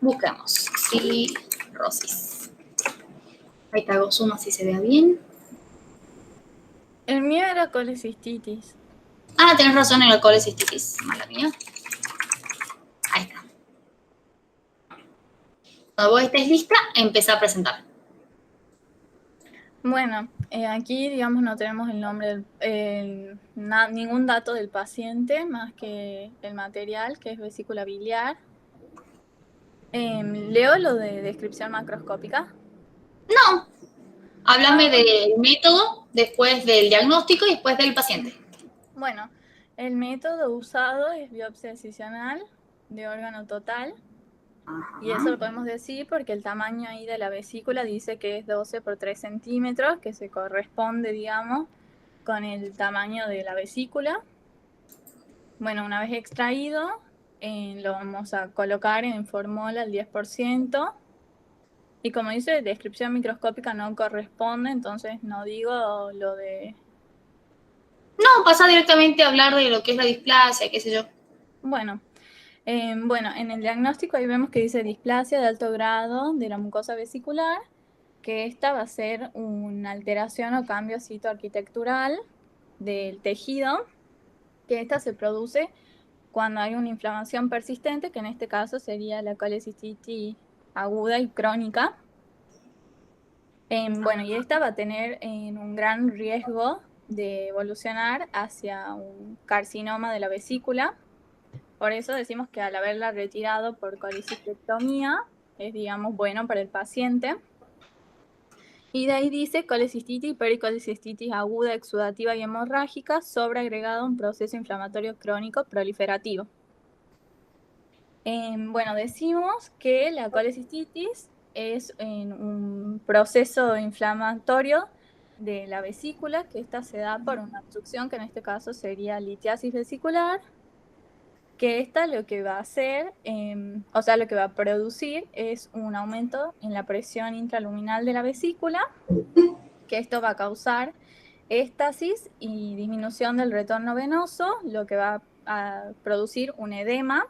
Busquemos. Cirrosis. Ahí te hago zoom así se vea bien. El mío era colecistitis. Ah, tenés razón, en el colecistitis. Mala mía. Ahí está. Cuando vos estés lista, empezá a presentar. Bueno, aquí, digamos, no tenemos el nombre, ningún dato del paciente, más que el material, que es vesícula biliar. ¿Leo lo de descripción macroscópica? No. Háblame Bueno. del método, después del diagnóstico y después del paciente. Bueno, el método usado es biopsia excisional de órgano total. Ajá. Y eso lo podemos decir porque el tamaño ahí de la vesícula dice que es 12 por 3 centímetros, que se corresponde, digamos, con el tamaño de la vesícula. Bueno, una vez extraído, lo vamos a colocar en formol al 10%. Y como dice, descripción microscópica no corresponde, entonces no digo lo de... No, pasa directamente a hablar de lo que es la displasia, qué sé yo. Bueno, en el diagnóstico ahí vemos que dice displasia de alto grado de la mucosa vesicular, que esta va a ser una alteración o cambio citoarquitectural del tejido, que esta se produce cuando hay una inflamación persistente, que en este caso sería la colecistitis aguda y crónica. Y esta va a tener un gran riesgo de evolucionar hacia un carcinoma de la vesícula. Por eso decimos que al haberla retirado por colecistectomía es, digamos, bueno para el paciente. Y de ahí dice colecistitis, pericolecistitis aguda, exudativa y hemorrágica, sobreagregado a un proceso inflamatorio crónico proliferativo. Decimos que la colecistitis es un proceso inflamatorio de la vesícula, que esta se da por una obstrucción, que en este caso sería litiasis vesicular, que esta lo que va a hacer, lo que va a producir es un aumento en la presión intraluminal de la vesícula, que esto va a causar éstasis y disminución del retorno venoso, lo que va a producir un edema.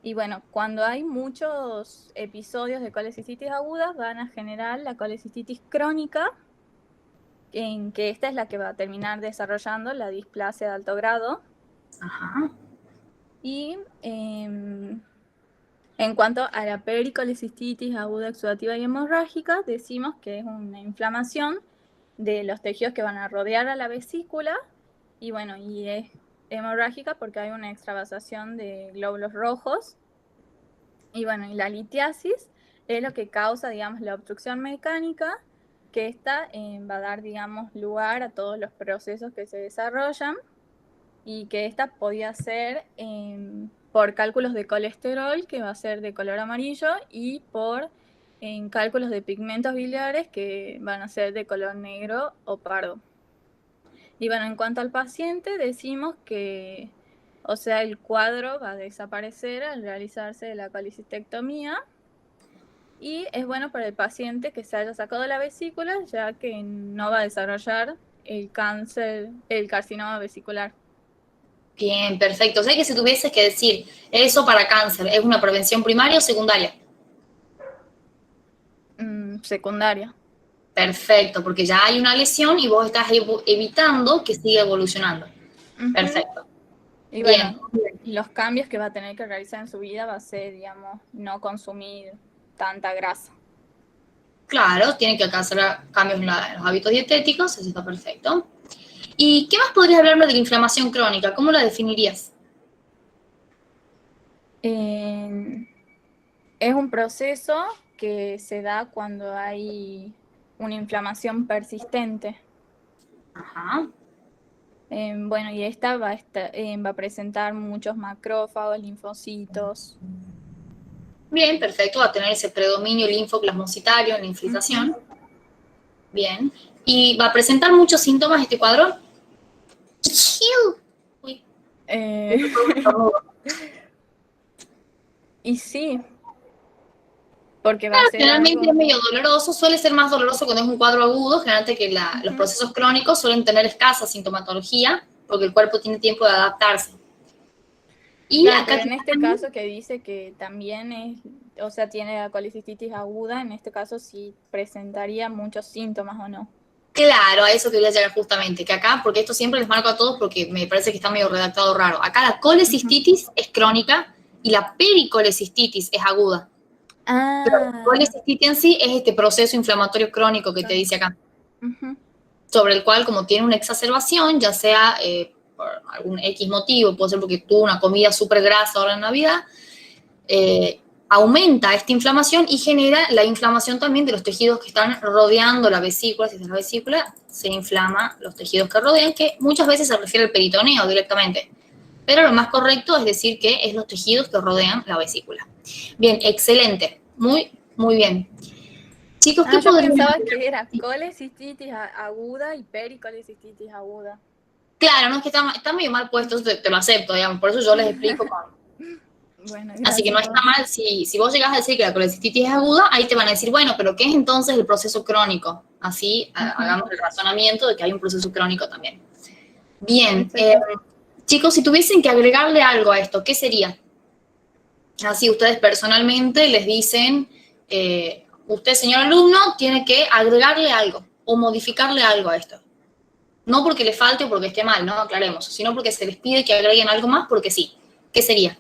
Y bueno, cuando hay muchos episodios de colecistitis agudas, van a generar la colecistitis crónica, en que esta es la que va a terminar desarrollando la displasia de alto grado. Ajá. Y en cuanto a la pericolecistitis aguda, exudativa y hemorrágica, decimos que es una inflamación de los tejidos que van a rodear a la vesícula, y es hemorrágica porque hay una extravasación de glóbulos rojos. Y la litiasis es lo que causa, digamos, la obstrucción mecánica, que esta va a dar, digamos, lugar a todos los procesos que se desarrollan, y que esta podía ser por cálculos de colesterol, que va a ser de color amarillo, y por cálculos de pigmentos biliares, que van a ser de color negro o pardo. Y en cuanto al paciente, decimos que, el cuadro va a desaparecer al realizarse la colecistectomía, y es bueno para el paciente que se haya sacado la vesícula, ya que no va a desarrollar el cáncer, el carcinoma vesicular. Bien, perfecto. O sea que si tuvieses que decir eso para cáncer, ¿es una prevención primaria o secundaria? Secundaria. Perfecto, porque ya hay una lesión y vos estás evitando que siga evolucionando. Uh-huh. Perfecto. Y Bien. los cambios que va a tener que realizar en su vida va a ser, digamos, no consumir tanta grasa. Claro, tiene que hacer cambios en los hábitos dietéticos, eso está perfecto. ¿Y qué más podrías hablarme de la inflamación crónica? ¿Cómo la definirías? Es un proceso que se da cuando hay una inflamación persistente. Ajá. Y esta va a presentar muchos macrófagos, linfocitos. Bien, perfecto, va a tener ese predominio linfoplasmocitario en la infiltración. Uh-huh. Bien. ¿Y va a presentar muchos síntomas este cuadro? Uy. Y sí, porque va a Claro, ser generalmente algo... es medio doloroso, suele ser más doloroso cuando es un cuadro agudo, generalmente que Uh-huh. los procesos crónicos suelen tener escasa sintomatología, porque el cuerpo tiene tiempo de adaptarse. Y Claro, acá pero en este caso que dice que también es o sea, tiene la colicistitis aguda, en este caso sí presentaría muchos síntomas o no. Claro, a eso quería llegar justamente, que acá, porque esto siempre les marco a todos porque me parece que está medio redactado raro. Acá la colecistitis es crónica y la pericolecistitis es aguda. Pero la Ah, colecistitis en sí es este proceso inflamatorio crónico que te dice acá, sobre el cual, como tiene una exacerbación, ya sea por algún X motivo, puede ser porque tuvo una comida súper grasa ahora en Navidad, aumenta esta inflamación y genera la inflamación también de los tejidos que están rodeando la vesícula. Si es la vesícula, se inflama los tejidos que rodean, que muchas veces se refiere al peritoneo directamente. Pero lo más correcto es decir que es los tejidos que rodean la vesícula. Bien, excelente. Muy, muy bien. Chicos, ¿qué yo podríamos pensaba hacer? que era colecistitis aguda y pericolecistitis aguda. Claro, no es que está medio mal puesto, te lo acepto, digamos. Por eso yo les explico con, Bueno, así que gracias. no está mal, si vos llegás a decir que la colecistitis es aguda, ahí te van a decir, bueno, pero ¿qué es entonces el proceso crónico? Así hagamos el razonamiento de que hay un proceso crónico también. Bien, Perfecto. chicos, si tuviesen que agregarle algo a esto, ¿qué sería? Así ustedes personalmente les dicen, usted, señor alumno, tiene que agregarle algo o modificarle algo a esto. No porque le falte o porque esté mal, no aclaremos, sino porque se les pide que agreguen algo más porque sí. ¿Qué sería?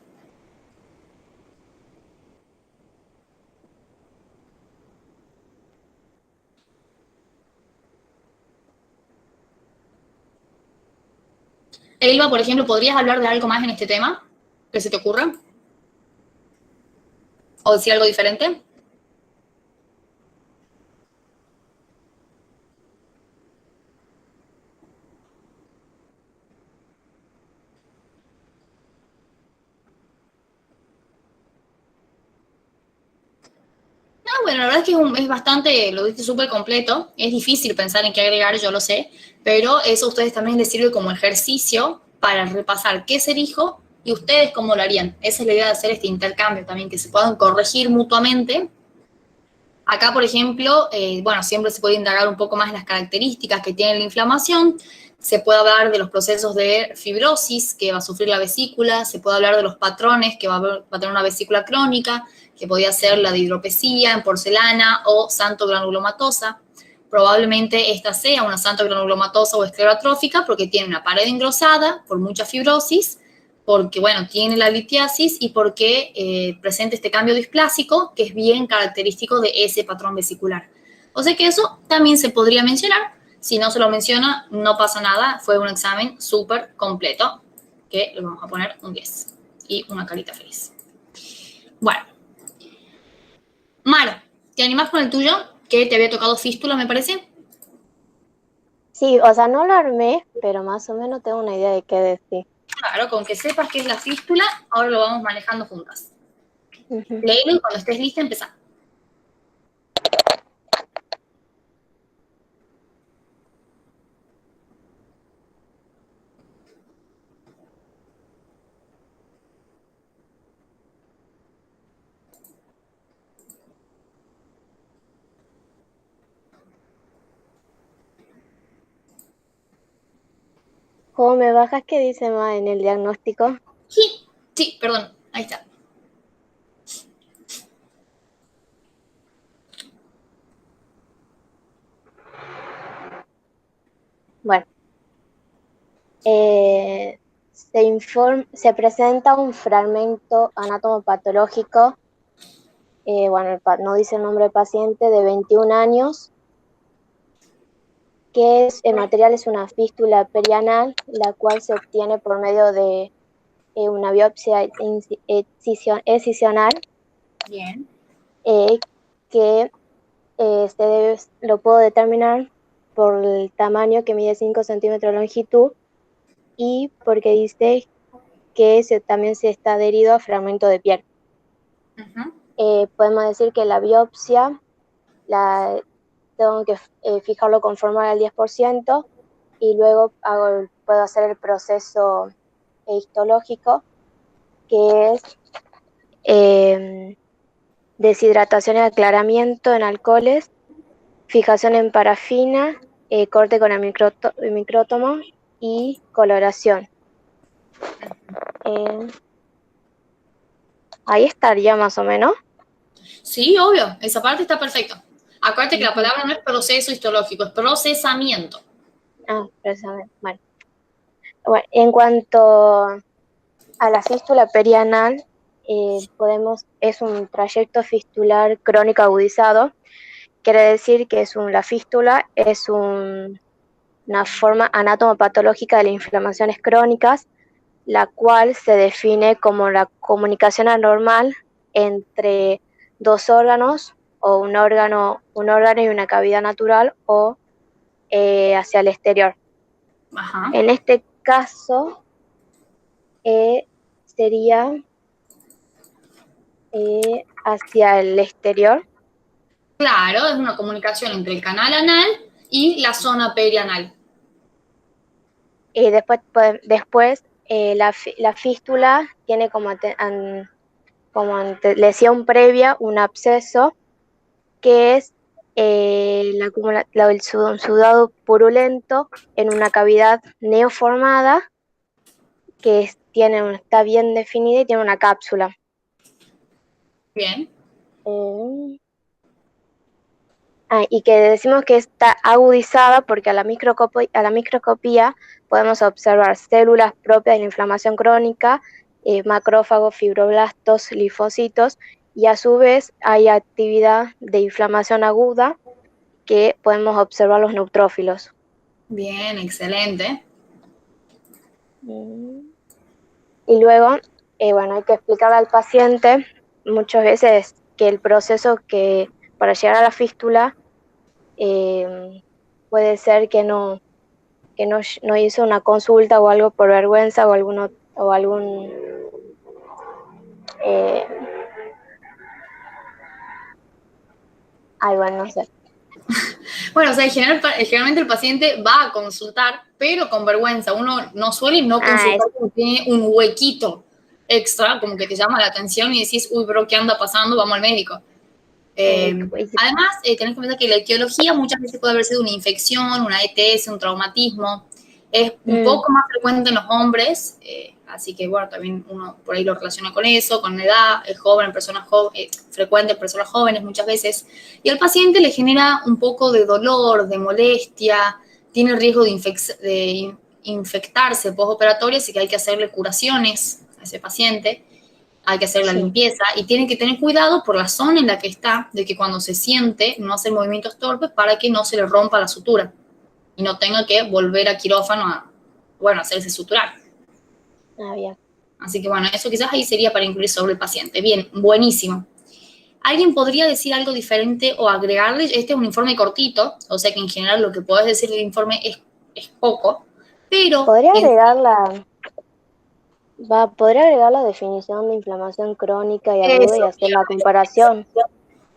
Elba, por ejemplo, ¿podrías hablar de algo más en este tema que se te ocurra? ¿O decir algo diferente? No, bueno, la verdad es que es bastante, lo diste súper completo. Es difícil pensar en qué agregar, yo lo sé, pero eso a ustedes también les sirve como ejercicio para repasar qué se dijo y ustedes cómo lo harían. Esa es la idea de hacer este intercambio también, que se puedan corregir mutuamente. Acá, por ejemplo, bueno, siempre se puede indagar un poco más en las características que tiene la inflamación, se puede hablar de los procesos de fibrosis que va a sufrir la vesícula, se puede hablar de los patrones que va a tener una vesícula crónica, que podría ser la de hidropesía en porcelana o xantogranulomatosa. Probablemente esta sea una xantogranulomatosa o esclerotrófica porque tiene una pared engrosada por mucha fibrosis, porque, bueno, tiene la litiasis y porque presenta este cambio displásico que es bien característico de ese patrón vesicular. O sea que eso también se podría mencionar. Si no se lo menciona, no pasa nada. Fue un examen súper completo, que le vamos a poner un 10 y una carita feliz. Bueno. Maro, ¿te animás con el tuyo? Que te había tocado fístula, me parece. Sí, o sea, no lo armé, pero más o menos tengo una idea de qué decir. Claro, con que sepas qué es la fístula, ahora lo vamos manejando juntas. Ujú. Léelo y cuando estés lista, empezá. ¿Cómo me bajas qué dice más en el diagnóstico? Sí, sí, perdón, ahí está. Bueno, se presenta un fragmento anatomopatológico, bueno, no dice el nombre del paciente, de 21 años, que el material es una fístula perianal, la cual se obtiene por medio de una biopsia excisional, Bien. que lo puedo determinar por el tamaño que mide 5 centímetros de longitud y porque dice que también se está adherido a fragmento de piel. Podemos decir que la biopsia tengo que fijarlo con fórmula al 10% y luego puedo hacer el proceso histológico, que es deshidratación y aclaramiento en alcoholes, fijación en parafina, corte con el micrótomo y coloración. Ahí estaría más o menos. Sí, obvio, esa parte está perfecta. Acuérdate que la palabra no es proceso histológico, es procesamiento. Ah, precisamente. Bueno. Bueno, en cuanto a la fístula perianal, es un trayecto fistular crónico agudizado. Quiere decir que la fístula es una forma anatomopatológica de las inflamaciones crónicas, la cual se define como la comunicación anormal entre dos órganos o un órgano y una cavidad natural o hacia el exterior. Ajá. En este caso sería hacia el exterior. Claro, es una comunicación entre el canal anal y la zona perianal. Y después la fístula tiene como lesión previa un absceso, que es un sudado purulento en una cavidad neoformada que está bien definida y tiene una cápsula. Bien. Y que decimos que está agudizada porque a la microscopía podemos observar células propias de la inflamación crónica, macrófagos, fibroblastos, linfocitos, y a su vez hay actividad de inflamación aguda que podemos observar los neutrófilos. Bien, excelente. Y luego, bueno, hay que explicarle al paciente muchas veces que el proceso para llegar a la fístula puede ser que no hizo una consulta o algo por vergüenza o algún bueno, no sé. Bueno, o sea, generalmente el paciente va a consultar, pero con vergüenza. Uno no suele no consultar porque tiene un huequito extra, como que te llama la atención y decís, uy, bro, ¿qué anda pasando? Vamos al médico. Además, tenés que pensar que la etiología muchas veces puede haber sido una infección, una ETS, un traumatismo. Es un poco más frecuente en los hombres, así que bueno, también uno por ahí lo relaciona con eso, con la edad, es joven, frecuente en personas jóvenes muchas veces. Y al paciente le genera un poco de dolor, de molestia, tiene riesgo de infectarse postoperatorio, así que hay que hacerle curaciones a ese paciente. Hay que hacer la limpieza y tienen que tener cuidado por la zona en la que está, de que cuando se siente no hacer movimientos torpes para que no se le rompa la sutura y no tenga que volver a quirófano a hacerse suturar. Bien. Así que bueno, eso quizás ahí sería para incluir sobre el paciente. Bien, buenísimo. ¿Alguien podría decir algo diferente o agregarle? Este es un informe cortito, o sea que en general lo que podés decir del informe es poco, pero... ¿Podría agregar la definición de inflamación crónica y aguda y hacer la comparación?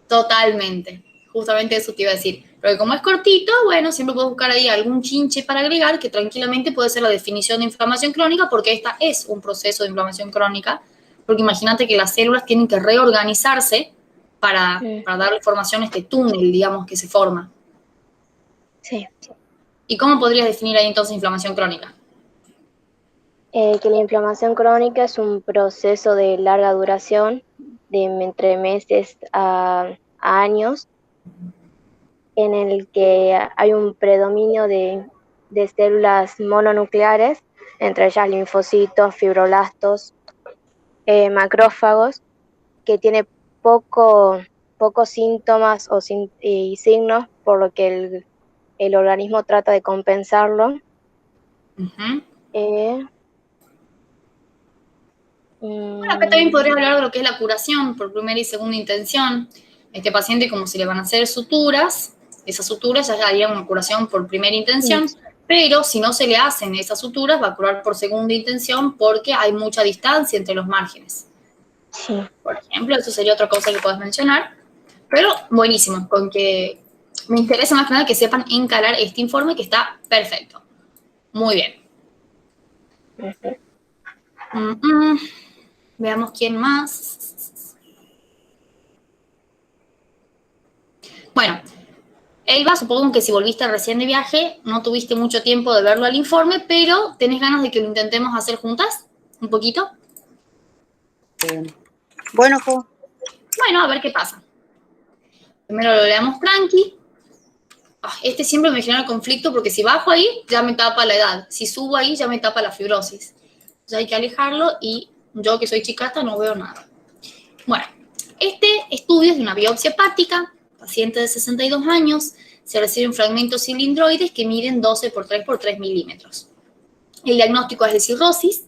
Totalmente, justamente eso te iba a decir. Pero como es cortito, bueno, siempre puedes buscar ahí algún chinche para agregar que tranquilamente puede ser la definición de inflamación crónica, porque esta es un proceso de inflamación crónica, porque imagínate que las células tienen que reorganizarse para darle formación a este túnel, digamos, que se forma. Sí. ¿Y cómo podrías definir ahí entonces inflamación crónica? Que la inflamación crónica es un proceso de larga duración, de entre meses a años, en el que hay un predominio de células mononucleares, entre ellas linfocitos, fibroblastos, macrófagos, que tiene pocos síntomas y signos, por lo que el organismo trata de compensarlo. Bueno, acá también podría hablar de lo que es la curación por primera y segunda intención. Este paciente, como si le van a hacer suturas, esas suturas ya harían una curación por primera intención, pero si no se le hacen esas suturas, va a curar por segunda intención porque hay mucha distancia entre los márgenes. Sí. Por ejemplo, eso sería otra cosa que puedes mencionar. Pero buenísimo, con que me interesa más que nada que sepan encarar este informe que está perfecto. Muy bien. Veamos quién más. Bueno, Elba, supongo que si volviste recién de viaje, no tuviste mucho tiempo de verlo al informe, pero ¿tenés ganas de que lo intentemos hacer juntas? ¿Un poquito? Bueno, Jo. bueno, a ver qué pasa. Primero lo leemos tranqui. Este siempre me genera conflicto porque si bajo ahí, ya me tapa la edad. Si subo ahí, ya me tapa la fibrosis. Entonces hay que alejarlo y yo que soy chicasta no veo nada. Bueno, este estudio es de una biopsia hepática, paciente de 62 años, se reciben fragmentos cilindroides que miden 12 por 3 por 3 milímetros. El diagnóstico es de cirrosis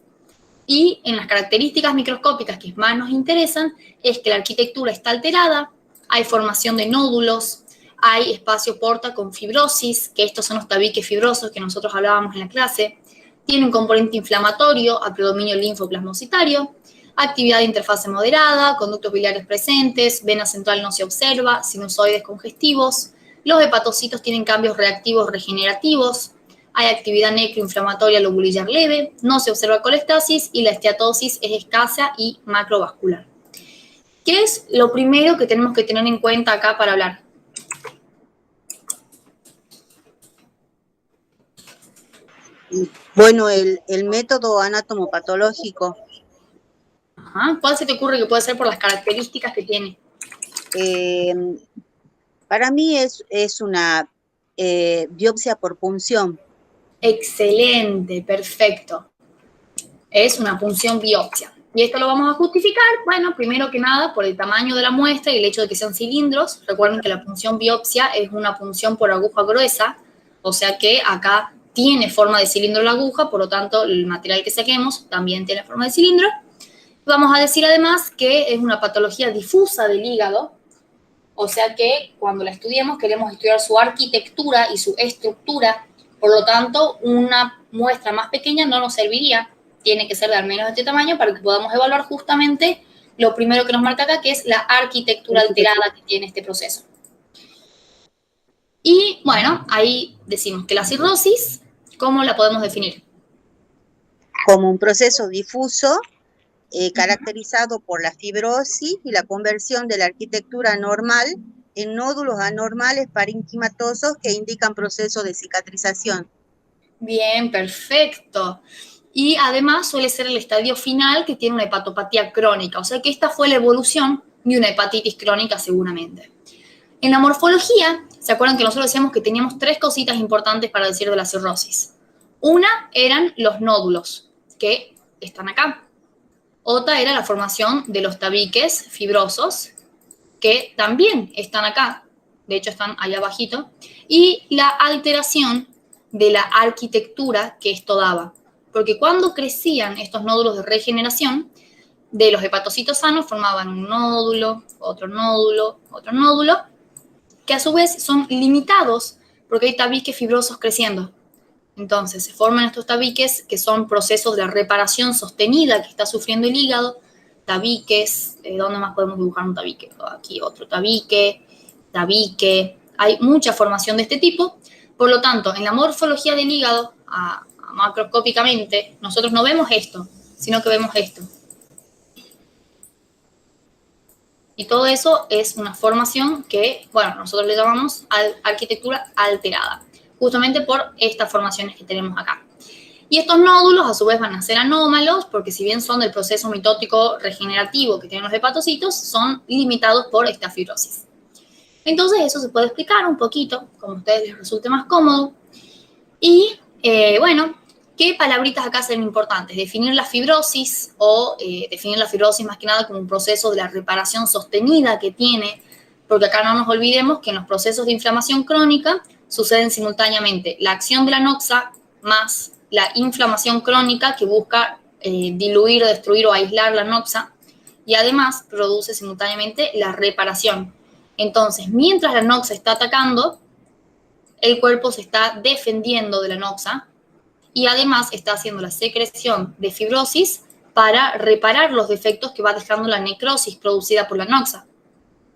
y en las características microscópicas que más nos interesan es que la arquitectura está alterada, hay formación de nódulos, hay espacio porta con fibrosis, que estos son los tabiques fibrosos que nosotros hablábamos en la clase, tiene un componente inflamatorio a predominio linfoplasmocitario, actividad de interfase moderada, conductos biliares presentes, vena central no se observa, sinusoides congestivos, los hepatocitos tienen cambios reactivos regenerativos, hay actividad necroinflamatoria lobulillar leve, no se observa colestasis y la esteatosis es escasa y macrovascular. ¿Qué es lo primero que tenemos que tener en cuenta acá para hablar? Bueno, el método anatomopatológico. Ajá. ¿Cuál se te ocurre que puede ser por las características que tiene? Para mí es una biopsia por punción. Excelente, perfecto. Es una punción biopsia. ¿Y esto lo vamos a justificar? Bueno, primero que nada, por el tamaño de la muestra y el hecho de que sean cilindros. Recuerden que la punción biopsia es una punción por aguja gruesa, o sea que acá tiene forma de cilindro la aguja, por lo tanto, el material que saquemos también tiene forma de cilindro. Vamos a decir además que es una patología difusa del hígado, o sea que cuando la estudiemos queremos estudiar su arquitectura y su estructura, por lo tanto, una muestra más pequeña no nos serviría, tiene que ser de al menos este tamaño para que podamos evaluar justamente lo primero que nos marca acá, que es la arquitectura alterada que tiene este proceso. Y bueno, ahí decimos que la cirrosis, ¿cómo la podemos definir? Como un proceso difuso caracterizado por la fibrosis y la conversión de la arquitectura normal en nódulos anormales parenquimatosos que indican proceso de cicatrización. Bien, perfecto. Y además suele ser el estadio final que tiene una hepatopatía crónica, o sea que esta fue la evolución de una hepatitis crónica seguramente. En la morfología, ¿se acuerdan que nosotros decíamos que teníamos tres cositas importantes para decir de la cirrosis? Una eran los nódulos, que están acá. Otra era la formación de los tabiques fibrosos, que también están acá, de hecho están allá abajito, y la alteración de la arquitectura que esto daba. Porque cuando crecían estos nódulos de regeneración, de los hepatocitos sanos formaban un nódulo, otro nódulo, otro nódulo, que a su vez son limitados porque hay tabiques fibrosos creciendo. Entonces, se forman estos tabiques que son procesos de reparación sostenida que está sufriendo el hígado. Tabiques, ¿dónde más podemos dibujar un tabique? Aquí otro tabique, tabique. Hay mucha formación de este tipo. Por lo tanto, en la morfología del hígado, macroscópicamente, nosotros no vemos esto, sino que vemos esto. Y todo eso es una formación que, bueno, nosotros le llamamos arquitectura alterada, justamente por estas formaciones que tenemos acá. Y estos nódulos a su vez van a ser anómalos porque si bien son del proceso mitótico regenerativo que tienen los hepatocitos, son limitados por esta fibrosis. Entonces eso se puede explicar un poquito, como a ustedes les resulte más cómodo. Y bueno, ¿qué palabritas acá son importantes? Definir la fibrosis o definir la fibrosis más que nada como un proceso de la reparación sostenida que tiene, porque acá no nos olvidemos que en los procesos de inflamación crónica suceden simultáneamente la acción de la noxa más la inflamación crónica que busca diluir, destruir o aislar la noxa y además produce simultáneamente la reparación. Entonces, mientras la noxa está atacando, el cuerpo se está defendiendo de la noxa y además está haciendo la secreción de fibrosis para reparar los defectos que va dejando la necrosis producida por la noxa,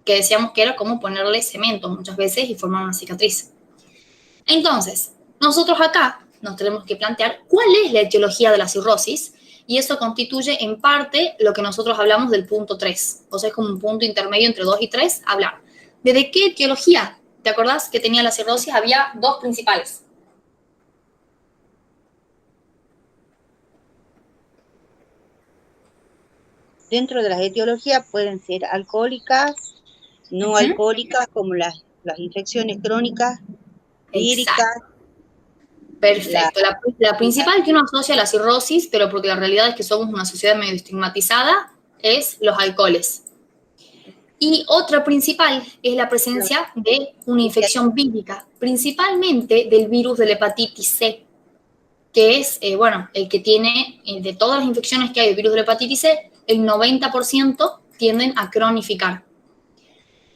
que decíamos que era como ponerle cemento muchas veces y formar una cicatriz. Entonces, nosotros acá nos tenemos que plantear cuál es la etiología de la cirrosis y eso constituye en parte lo que nosotros hablamos del punto 3. O sea, es como un punto intermedio entre 2 y 3, hablar. ¿De qué etiología? ¿Te acordás que tenía la cirrosis? Había dos principales. dentro de las etiologías pueden ser alcohólicas, no alcohólicas, como las infecciones crónicas, víricas. Exacto. Perfecto. La principal que uno asocia a la cirrosis, pero porque la realidad es que somos una sociedad medio estigmatizada, es los alcoholes. Y otra principal es la presencia de una infección vírica, principalmente del virus de la hepatitis C, que es, bueno, el que tiene, de todas las infecciones que hay del virus de la hepatitis C, el 90% tienden a cronificar.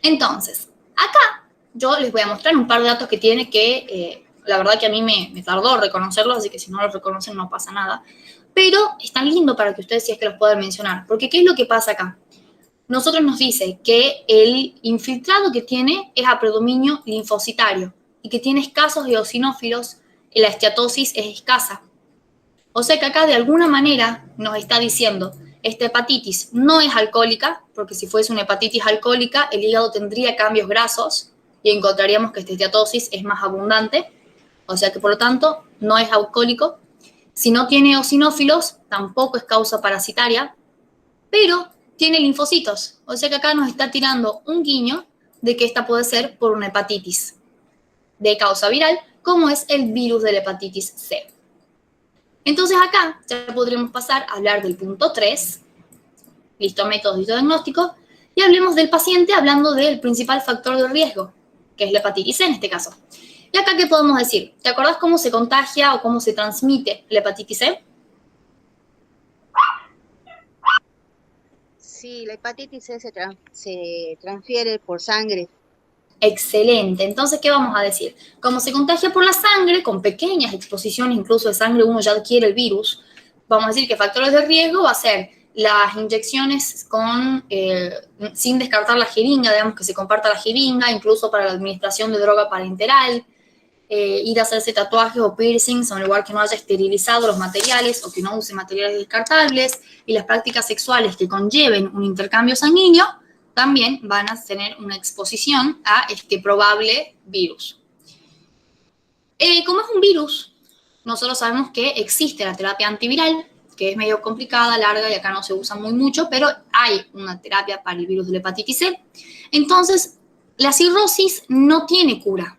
Entonces, acá yo les voy a mostrar un par de datos que tiene que, la verdad que a mí me tardó reconocerlos, así que si no los reconocen no pasa nada. Pero es tan lindo para que ustedes, si es que los puedan mencionar, porque ¿qué es lo que pasa acá? Nosotros nos dice que el infiltrado que tiene es a predominio linfocitario y que tiene escasos eosinófilos y la esteatosis es escasa. O sea que acá de alguna manera nos está diciendo, esta hepatitis no es alcohólica, porque si fuese una hepatitis alcohólica, el hígado tendría cambios grasos y encontraríamos que esta esteatosis es más abundante. O sea que por lo tanto no es alcohólico. Si no tiene eosinófilos, tampoco es causa parasitaria, pero tiene linfocitos, o sea que acá nos está tirando un guiño de que esta puede ser por una hepatitis de causa viral, como es el virus de la hepatitis C. Entonces acá ya podremos pasar a hablar del punto 3, listo, métodos y diagnóstico, y hablemos del paciente hablando del principal factor de riesgo, que es la hepatitis C en este caso. Y acá, ¿qué podemos decir? ¿Te acordás cómo se contagia o cómo se transmite la hepatitis C? Sí, la hepatitis C se transfiere por sangre. Excelente. Entonces, ¿qué vamos a decir? Como se contagia por la sangre, con pequeñas exposiciones incluso de sangre, uno ya adquiere el virus. Vamos a decir que factores de riesgo va a ser las inyecciones sin descartar la jeringa, digamos que se comparta la jeringa, incluso para la administración de droga parenteral, ir a hacerse tatuajes o piercings en un lugar que no haya esterilizado los materiales o que no use materiales descartables, y las prácticas sexuales que conlleven un intercambio sanguíneo también van a tener una exposición a este probable virus. Como es un virus, nosotros sabemos que existe la terapia antiviral, que es medio complicada, larga y acá no se usa muy mucho, pero hay una terapia para el virus de la hepatitis C. Entonces, la cirrosis no tiene cura.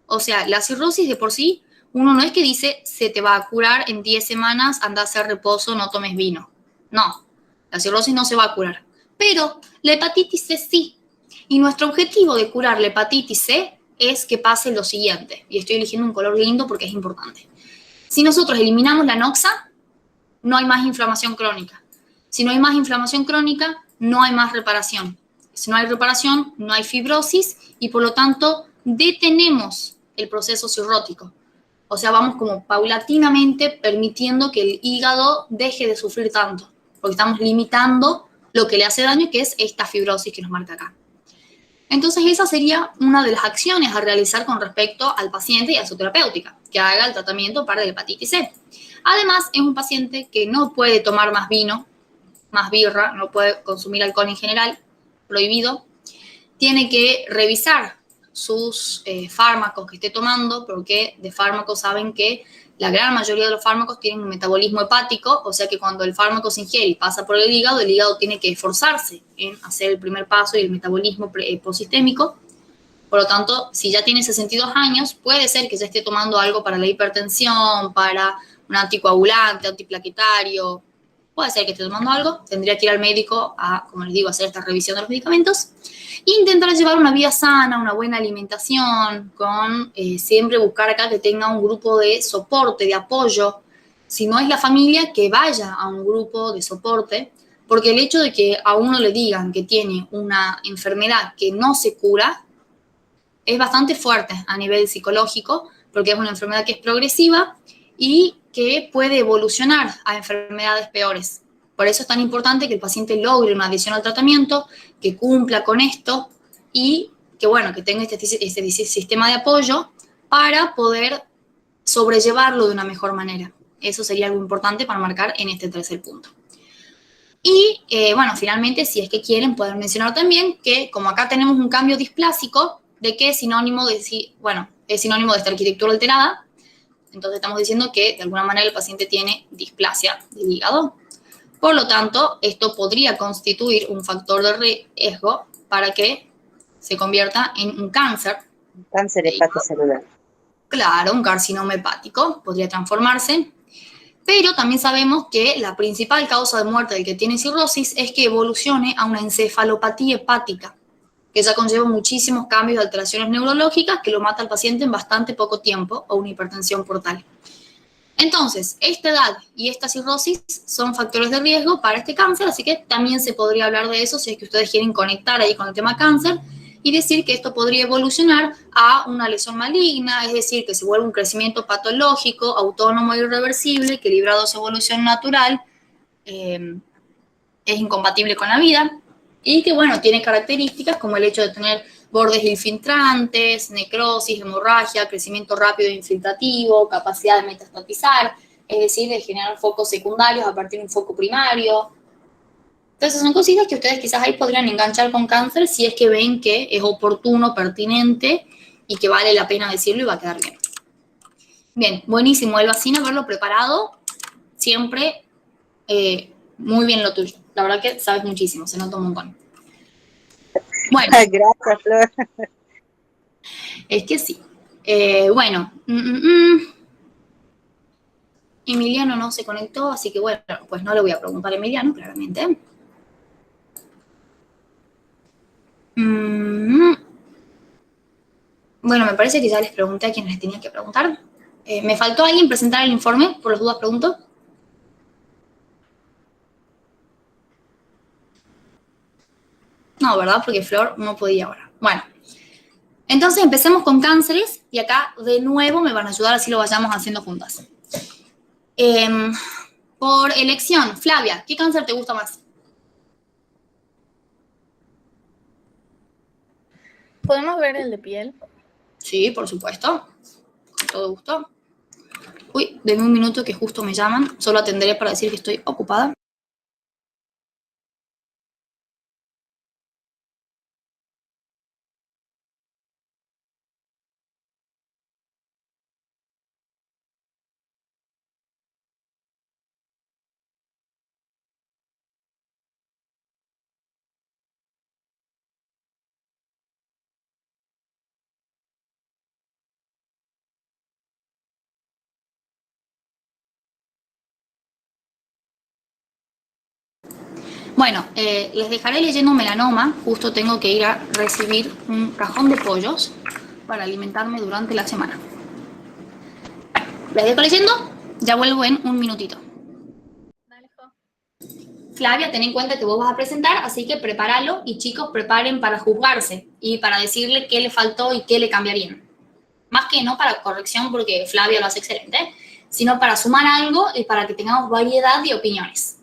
O sea, la cirrosis de por sí, uno no es que dice, se te va a curar en 10 semanas, anda a hacer reposo, no tomes vino. No, la cirrosis no se va a curar. Pero la hepatitis C sí. Y nuestro objetivo de curar la hepatitis C es que pase lo siguiente. Y estoy eligiendo un color lindo porque es importante. Si nosotros eliminamos la noxa, no hay más inflamación crónica. Si no hay más inflamación crónica, no hay más reparación. Si no hay reparación, no hay fibrosis y por lo tanto detenemos el proceso cirrótico. O sea, vamos como paulatinamente permitiendo que el hígado deje de sufrir tanto, porque estamos limitando lo que le hace daño, que es esta fibrosis que nos marca acá. Entonces, esa sería una de las acciones a realizar con respecto al paciente y a su terapéutica, que haga el tratamiento para la hepatitis C. Además, es un paciente que no puede tomar más vino, más birra, no puede consumir alcohol en general, prohibido. Tiene que revisar sus fármacos que esté tomando, porque de fármacos saben que la gran mayoría de los fármacos tienen un metabolismo hepático, o sea que cuando el fármaco se ingiere y pasa por el hígado tiene que esforzarse en hacer el primer paso y el metabolismo posistémico. Por lo tanto, si ya tiene 62 años, puede ser que ya esté tomando algo para la hipertensión, para un anticoagulante, antiplaquetario. Puede ser que esté tomando algo, tendría que ir al médico a, como les digo, hacer esta revisión de los medicamentos e intentar llevar una vida sana, una buena alimentación, con siempre buscar acá que tenga un grupo de soporte, de apoyo. Si no es la familia, que vaya a un grupo de soporte, porque el hecho de que a uno le digan que tiene una enfermedad que no se cura es bastante fuerte a nivel psicológico, porque es una enfermedad que es progresiva y que puede evolucionar a enfermedades peores. Por eso es tan importante que el paciente logre una adhesión al tratamiento, que cumpla con esto y que, bueno, que tenga este sistema de apoyo para poder sobrellevarlo de una mejor manera. Eso sería algo importante para marcar en este tercer punto. Y, bueno, finalmente, si es que quieren, pueden mencionar también que, como acá tenemos un cambio displásico, de que es sinónimo de esta arquitectura alterada, entonces estamos diciendo que de alguna manera el paciente tiene displasia del hígado. Por lo tanto, esto podría constituir un factor de riesgo para que se convierta en un cáncer. Cáncer hepatocelular. Claro, un carcinoma hepático podría transformarse. Pero también sabemos que la principal causa de muerte del que tiene cirrosis es que evolucione a una encefalopatía hepática, que ya conlleva muchísimos cambios y alteraciones neurológicas que lo mata al paciente en bastante poco tiempo, o una hipertensión portal. Entonces, esta edad y esta cirrosis son factores de riesgo para este cáncer, así que también se podría hablar de eso si es que ustedes quieren conectar ahí con el tema cáncer y decir que esto podría evolucionar a una lesión maligna, es decir, que se vuelve un crecimiento patológico, autónomo e irreversible, que librado de su evolución natural es incompatible con la vida y que, bueno, tiene características como el hecho de tener bordes infiltrantes, necrosis, hemorragia, crecimiento rápido e infiltrativo, capacidad de metastatizar, es decir, de generar focos secundarios a partir de un foco primario. Entonces son cositas que ustedes quizás ahí podrían enganchar con cáncer si es que ven que es oportuno, pertinente y que vale la pena decirlo y va a quedar bien. Bien, buenísimo, Elba, sin haberlo preparado, siempre muy bien lo tuyo. La verdad que sabes muchísimo, se nota un montón. Bueno. Gracias, Flor. Es que sí. Bueno. Emiliano no se conectó, así que bueno, pues no le voy a preguntar a Emiliano, claramente. Bueno, me parece que ya les pregunté a quienes les tenía que preguntar. ¿Me faltó alguien presentar el informe? Por las dudas pregunto. No, ¿verdad? Porque Flor no podía ahora. Bueno. Entonces empecemos con cánceres y acá de nuevo me van a ayudar así lo vayamos haciendo juntas. Por elección, Flavia, ¿qué cáncer te gusta más? ¿Podemos ver el de piel? Sí, por supuesto. Con todo gusto. Uy, denme un minuto que justo me llaman. Solo atenderé para decir que estoy ocupada. Bueno, les dejaré leyendo melanoma. Justo tengo que ir a recibir un cajón de pollos para alimentarme durante la semana. Les dejo leyendo. Ya vuelvo en un minutito. Dale, Jo. Flavia, ten en cuenta que vos vas a presentar, así que prepáralo y chicos, preparen para juzgarse y para decirle qué le faltó y qué le cambiarían. Más que no para corrección, porque Flavia lo hace excelente, sino para sumar algo y para que tengamos variedad de opiniones.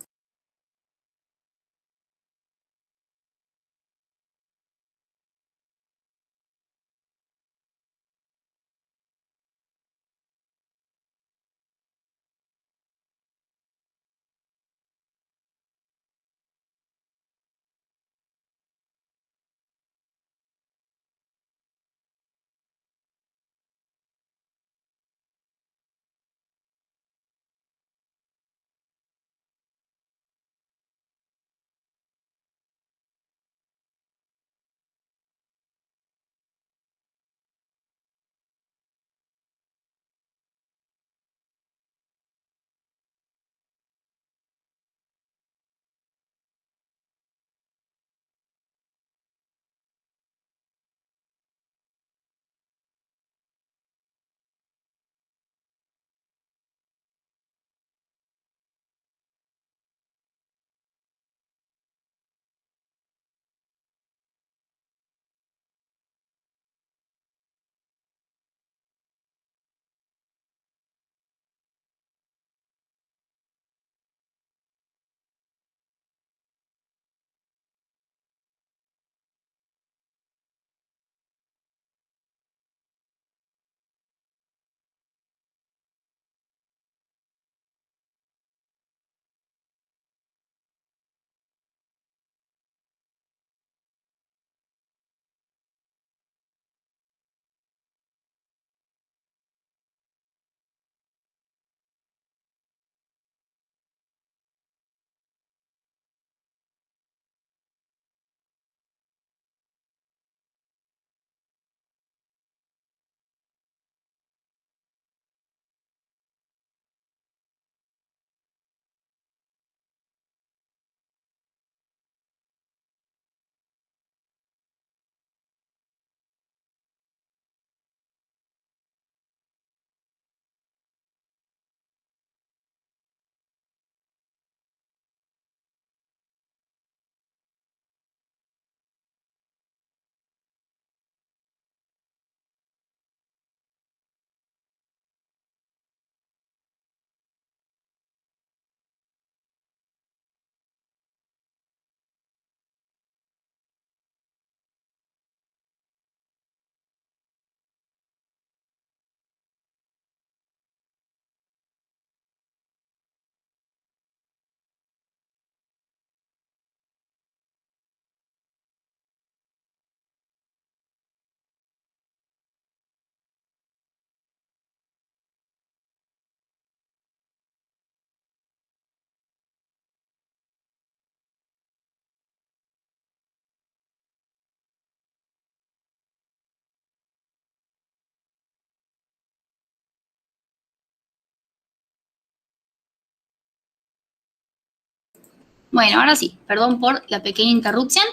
Bueno, ahora sí, perdón por la pequeña interrupción.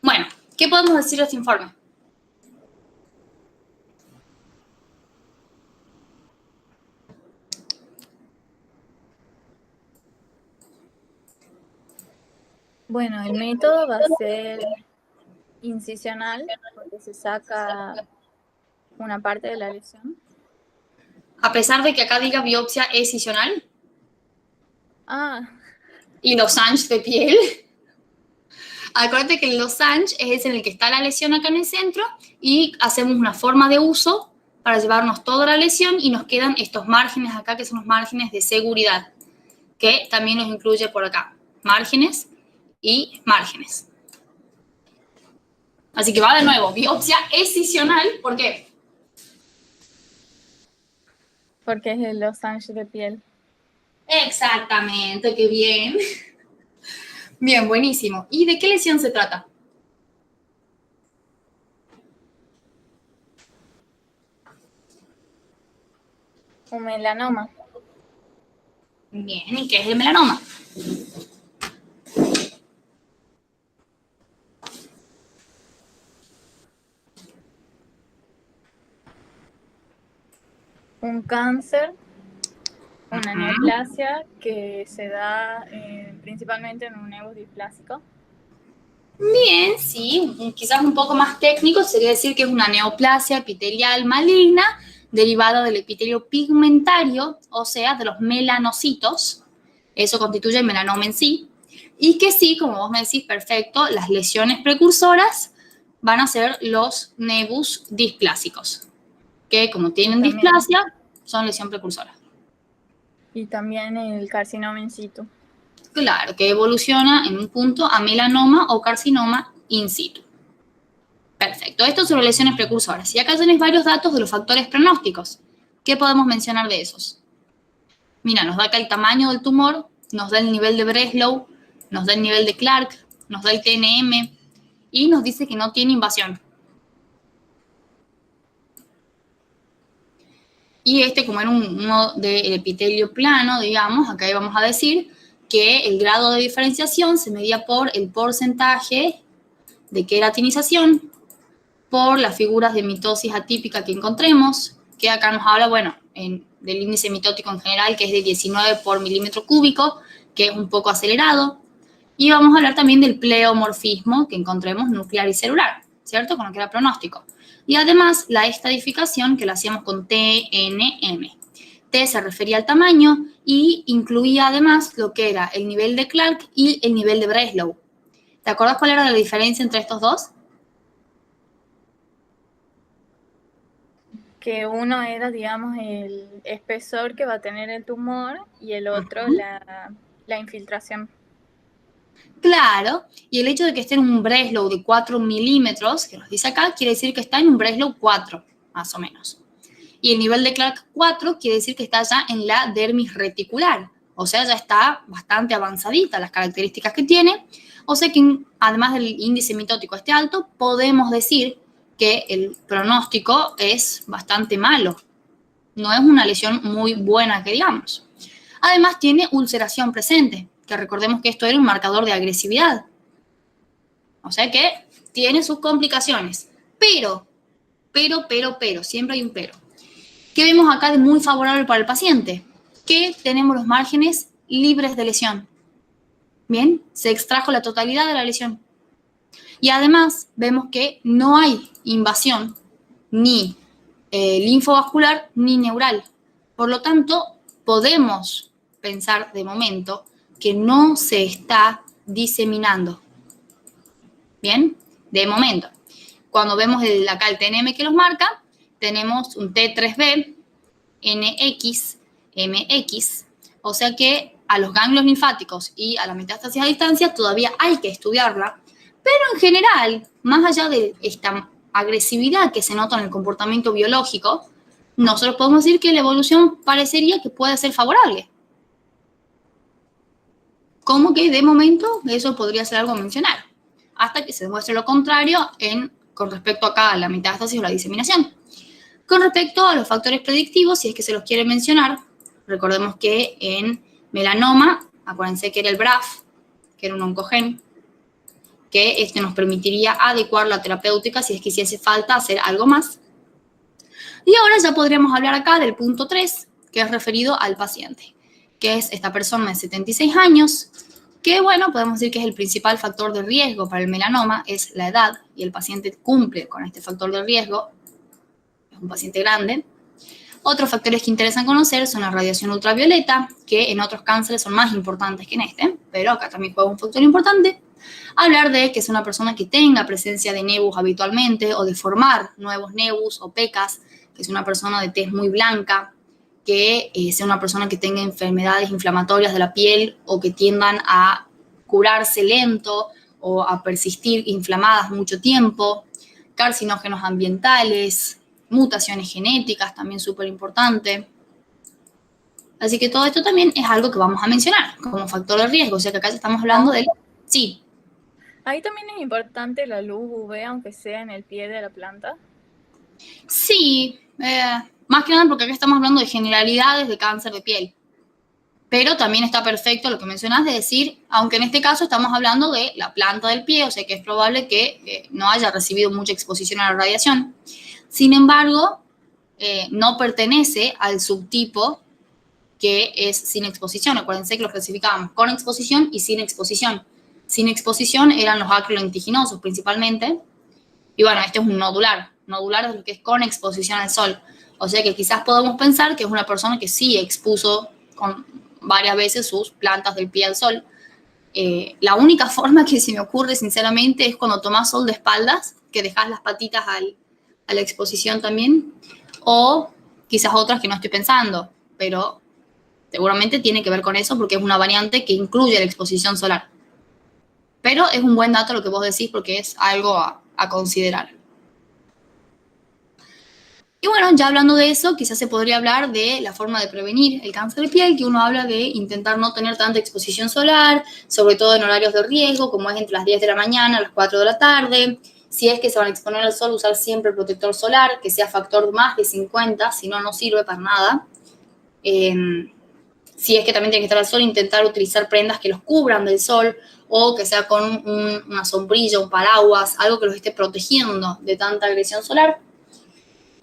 Bueno, ¿qué podemos decir de este informe? Bueno, el método va a ser incisional, porque se saca una parte de la lesión. A pesar de que acá diga biopsia excisional Ah, y Losange de piel, acuérdate que el Losange es en el que está la lesión acá en el centro y hacemos una forma de uso para llevarnos toda la lesión y nos quedan estos márgenes acá que son los márgenes de seguridad, que también los incluye por acá, márgenes y márgenes. Así que va de nuevo, biopsia excisional, ¿por qué? porque es el Losange de piel. Exactamente, qué bien. Bien, buenísimo. ¿Y de qué lesión se trata? Un melanoma. Bien, ¿y qué es el melanoma? Un cáncer, una neoplasia que se da principalmente en un nevus displásico. Bien, sí, quizás un poco más técnico sería decir que es una neoplasia epitelial maligna derivada del epitelio pigmentario, o sea, de los melanocitos. Eso constituye el melanoma en sí. Y que sí, como vos me decís, perfecto, las lesiones precursoras van a ser los nevus displásicos, que como tienen También. displasia, son lesión precursora. Y también el carcinoma in situ. Claro, que evoluciona en un punto a melanoma o carcinoma in situ. Perfecto, esto sobre lesiones precursoras. Y acá tenés varios datos de los factores pronósticos. ¿Qué podemos mencionar de esos? Mira, nos da acá el tamaño del tumor, nos da el nivel de Breslow, nos da el nivel de Clark, nos da el TNM y nos dice que no tiene invasión. Y como era uno del epitelio plano, digamos, acá íbamos a decir que el grado de diferenciación se medía por el porcentaje de queratinización, por las figuras de mitosis atípica que encontremos, que acá nos habla, bueno, del índice mitótico en general, que es de 19 por milímetro cúbico, que es un poco acelerado. Y vamos a hablar también del pleomorfismo que encontremos nuclear y celular, ¿cierto? Con lo que era pronóstico. Y además, la estadificación que la hacíamos con TNM. T se refería al tamaño y incluía además lo que era el nivel de Clark y el nivel de Breslow. ¿Te acuerdas cuál era la diferencia entre estos dos? Que uno era, digamos, el espesor que va a tener el tumor y el otro la infiltración. Claro, y el hecho de que esté en un Breslow de 4 milímetros, que nos dice acá, quiere decir que está en un Breslow 4, más o menos. Y el nivel de Clark 4 quiere decir que está ya en la dermis reticular, o sea, ya está bastante avanzadita las características que tiene, o sea que además del índice mitótico este alto, podemos decir que el pronóstico es bastante malo. No es una lesión muy buena que digamos. Además tiene ulceración presente, que recordemos que esto era un marcador de agresividad. O sea que tiene sus complicaciones. Pero, siempre hay un pero. ¿Qué vemos acá de muy favorable para el paciente? Que tenemos los márgenes libres de lesión. Bien, se extrajo la totalidad de la lesión. Y además vemos que no hay invasión ni linfovascular ni neural. Por lo tanto, podemos pensar de momento que no se está diseminando. Bien, de momento. Cuando vemos acá el TNM que los marca, tenemos un T3B, NX, MX, o sea que a los ganglios linfáticos y a la metástasis a distancia todavía hay que estudiarla, pero en general, más allá de esta agresividad que se nota en el comportamiento biológico, nosotros podemos decir que la evolución parecería que puede ser favorable. Como que de momento eso podría ser algo a mencionar, hasta que se demuestre lo contrario con respecto acá a la metástasis o la diseminación. Con respecto a los factores predictivos, si es que se los quiere mencionar, recordemos que en melanoma Acuérdense que era el BRAF, que era un oncogen, que nos permitiría adecuar la terapéutica si es que hiciese falta hacer algo más. Y ahora ya podríamos hablar acá del punto 3, que es referido al paciente, que es esta persona de 76 años, que bueno, podemos decir que es el principal factor de riesgo para el melanoma, es la edad, y el paciente cumple con este factor de riesgo, es un paciente grande. Otros factores que interesan conocer son la radiación ultravioleta, que en otros cánceres son más importantes que en este, pero acá también juega un factor importante. Hablar de que es una persona que tenga presencia de nebus habitualmente o de formar nuevos nebus o pecas, que es una persona de tez muy blanca, que sea una persona que tenga enfermedades inflamatorias de la piel o que tiendan a curarse lento o a persistir inflamadas mucho tiempo, carcinógenos ambientales, mutaciones genéticas, también súper importante. Así que todo esto también es algo que vamos a mencionar como factor de riesgo, o sea que acá estamos hablando del... Sí. Ahí también es importante la luz UV, aunque sea en el pie de la planta. Sí, más que nada porque acá estamos hablando de generalidades de cáncer de piel. Pero también está perfecto lo que mencionas de decir, aunque en este caso estamos hablando de la planta del pie, o sea que es probable que no haya recibido mucha exposición a la radiación. Sin embargo, no pertenece al subtipo que es sin exposición. Acuérdense que los clasificábamos con exposición y sin exposición. Sin exposición eran los acrolentiginosos principalmente. Y bueno, este es un nodular. Nodular es lo que es con exposición al sol. O sea que quizás podemos pensar que es una persona que sí expuso varias veces sus plantas del pie al sol. La única forma que se me ocurre, sinceramente, es cuando tomas sol de espaldas, que dejas las patitas a la exposición también. O quizás otras que no estoy pensando, pero seguramente tiene que ver con eso porque es una variante que incluye la exposición solar. Pero es un buen dato lo que vos decís porque es algo a considerar. Y bueno, ya hablando de eso, quizás se podría hablar de la forma de prevenir el cáncer de piel, que uno habla de intentar no tener tanta exposición solar, sobre todo en horarios de riesgo, como es entre las 10 de la mañana a las 4 de la tarde. Si es que se van a exponer al sol, usar siempre protector solar, que sea factor más de 50, si no, no sirve para nada. Si es que también tiene que estar al sol, intentar utilizar prendas que los cubran del sol o que sea con una sombrilla, un paraguas, algo que los esté protegiendo de tanta agresión solar.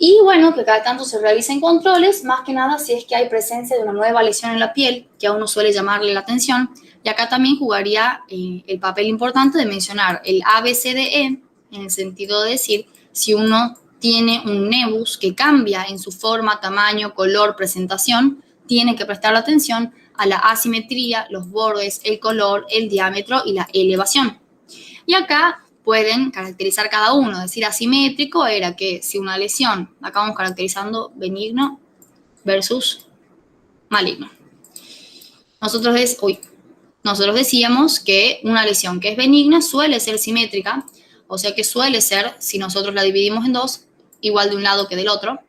Y bueno, que cada tanto se realicen controles, más que nada si es que hay presencia de una nueva lesión en la piel, que a uno suele llamarle la atención. Y acá también jugaría el papel importante de mencionar el ABCDE, en el sentido de decir, si uno tiene un nebus que cambia en su forma, tamaño, color, presentación, tiene que prestar atención a la asimetría, los bordes, el color, el diámetro y la elevación. Y acá pueden caracterizar cada uno. Decir asimétrico era que si una lesión, acá vamos caracterizando benigno versus maligno. Nosotros decíamos que una lesión que es benigna suele ser simétrica, o sea que suele ser, si nosotros la dividimos en dos, igual de un lado que del otro.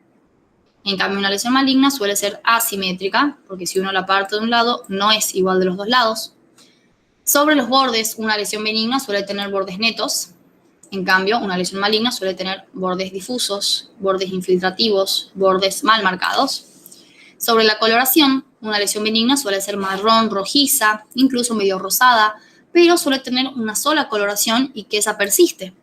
En cambio, una lesión maligna suele ser asimétrica, porque si uno la parte de un lado, no es igual de los dos lados. Sobre los bordes, una lesión benigna suele tener bordes netos. En cambio, una lesión maligna suele tener bordes difusos, bordes infiltrativos, bordes mal marcados. Sobre la coloración, una lesión benigna suele ser marrón, rojiza, incluso medio rosada, pero suele tener una sola coloración y que esa persiste.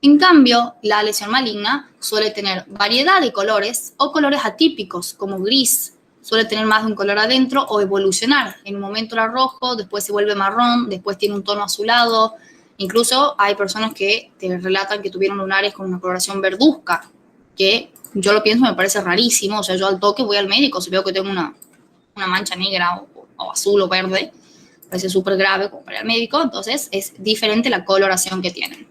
En cambio, la lesión maligna suele tener variedad de colores o colores atípicos, como gris. Suele tener más de un color adentro o evolucionar. En un momento era rojo, después se vuelve marrón, después tiene un tono azulado. Incluso hay personas que te relatan que tuvieron lunares con una coloración verduzca, que yo lo pienso, me parece rarísimo. O sea, yo al toque voy al médico, si veo que tengo una mancha negra o azul o verde, parece súper grave como para ir al médico. Entonces, es diferente la coloración que tienen.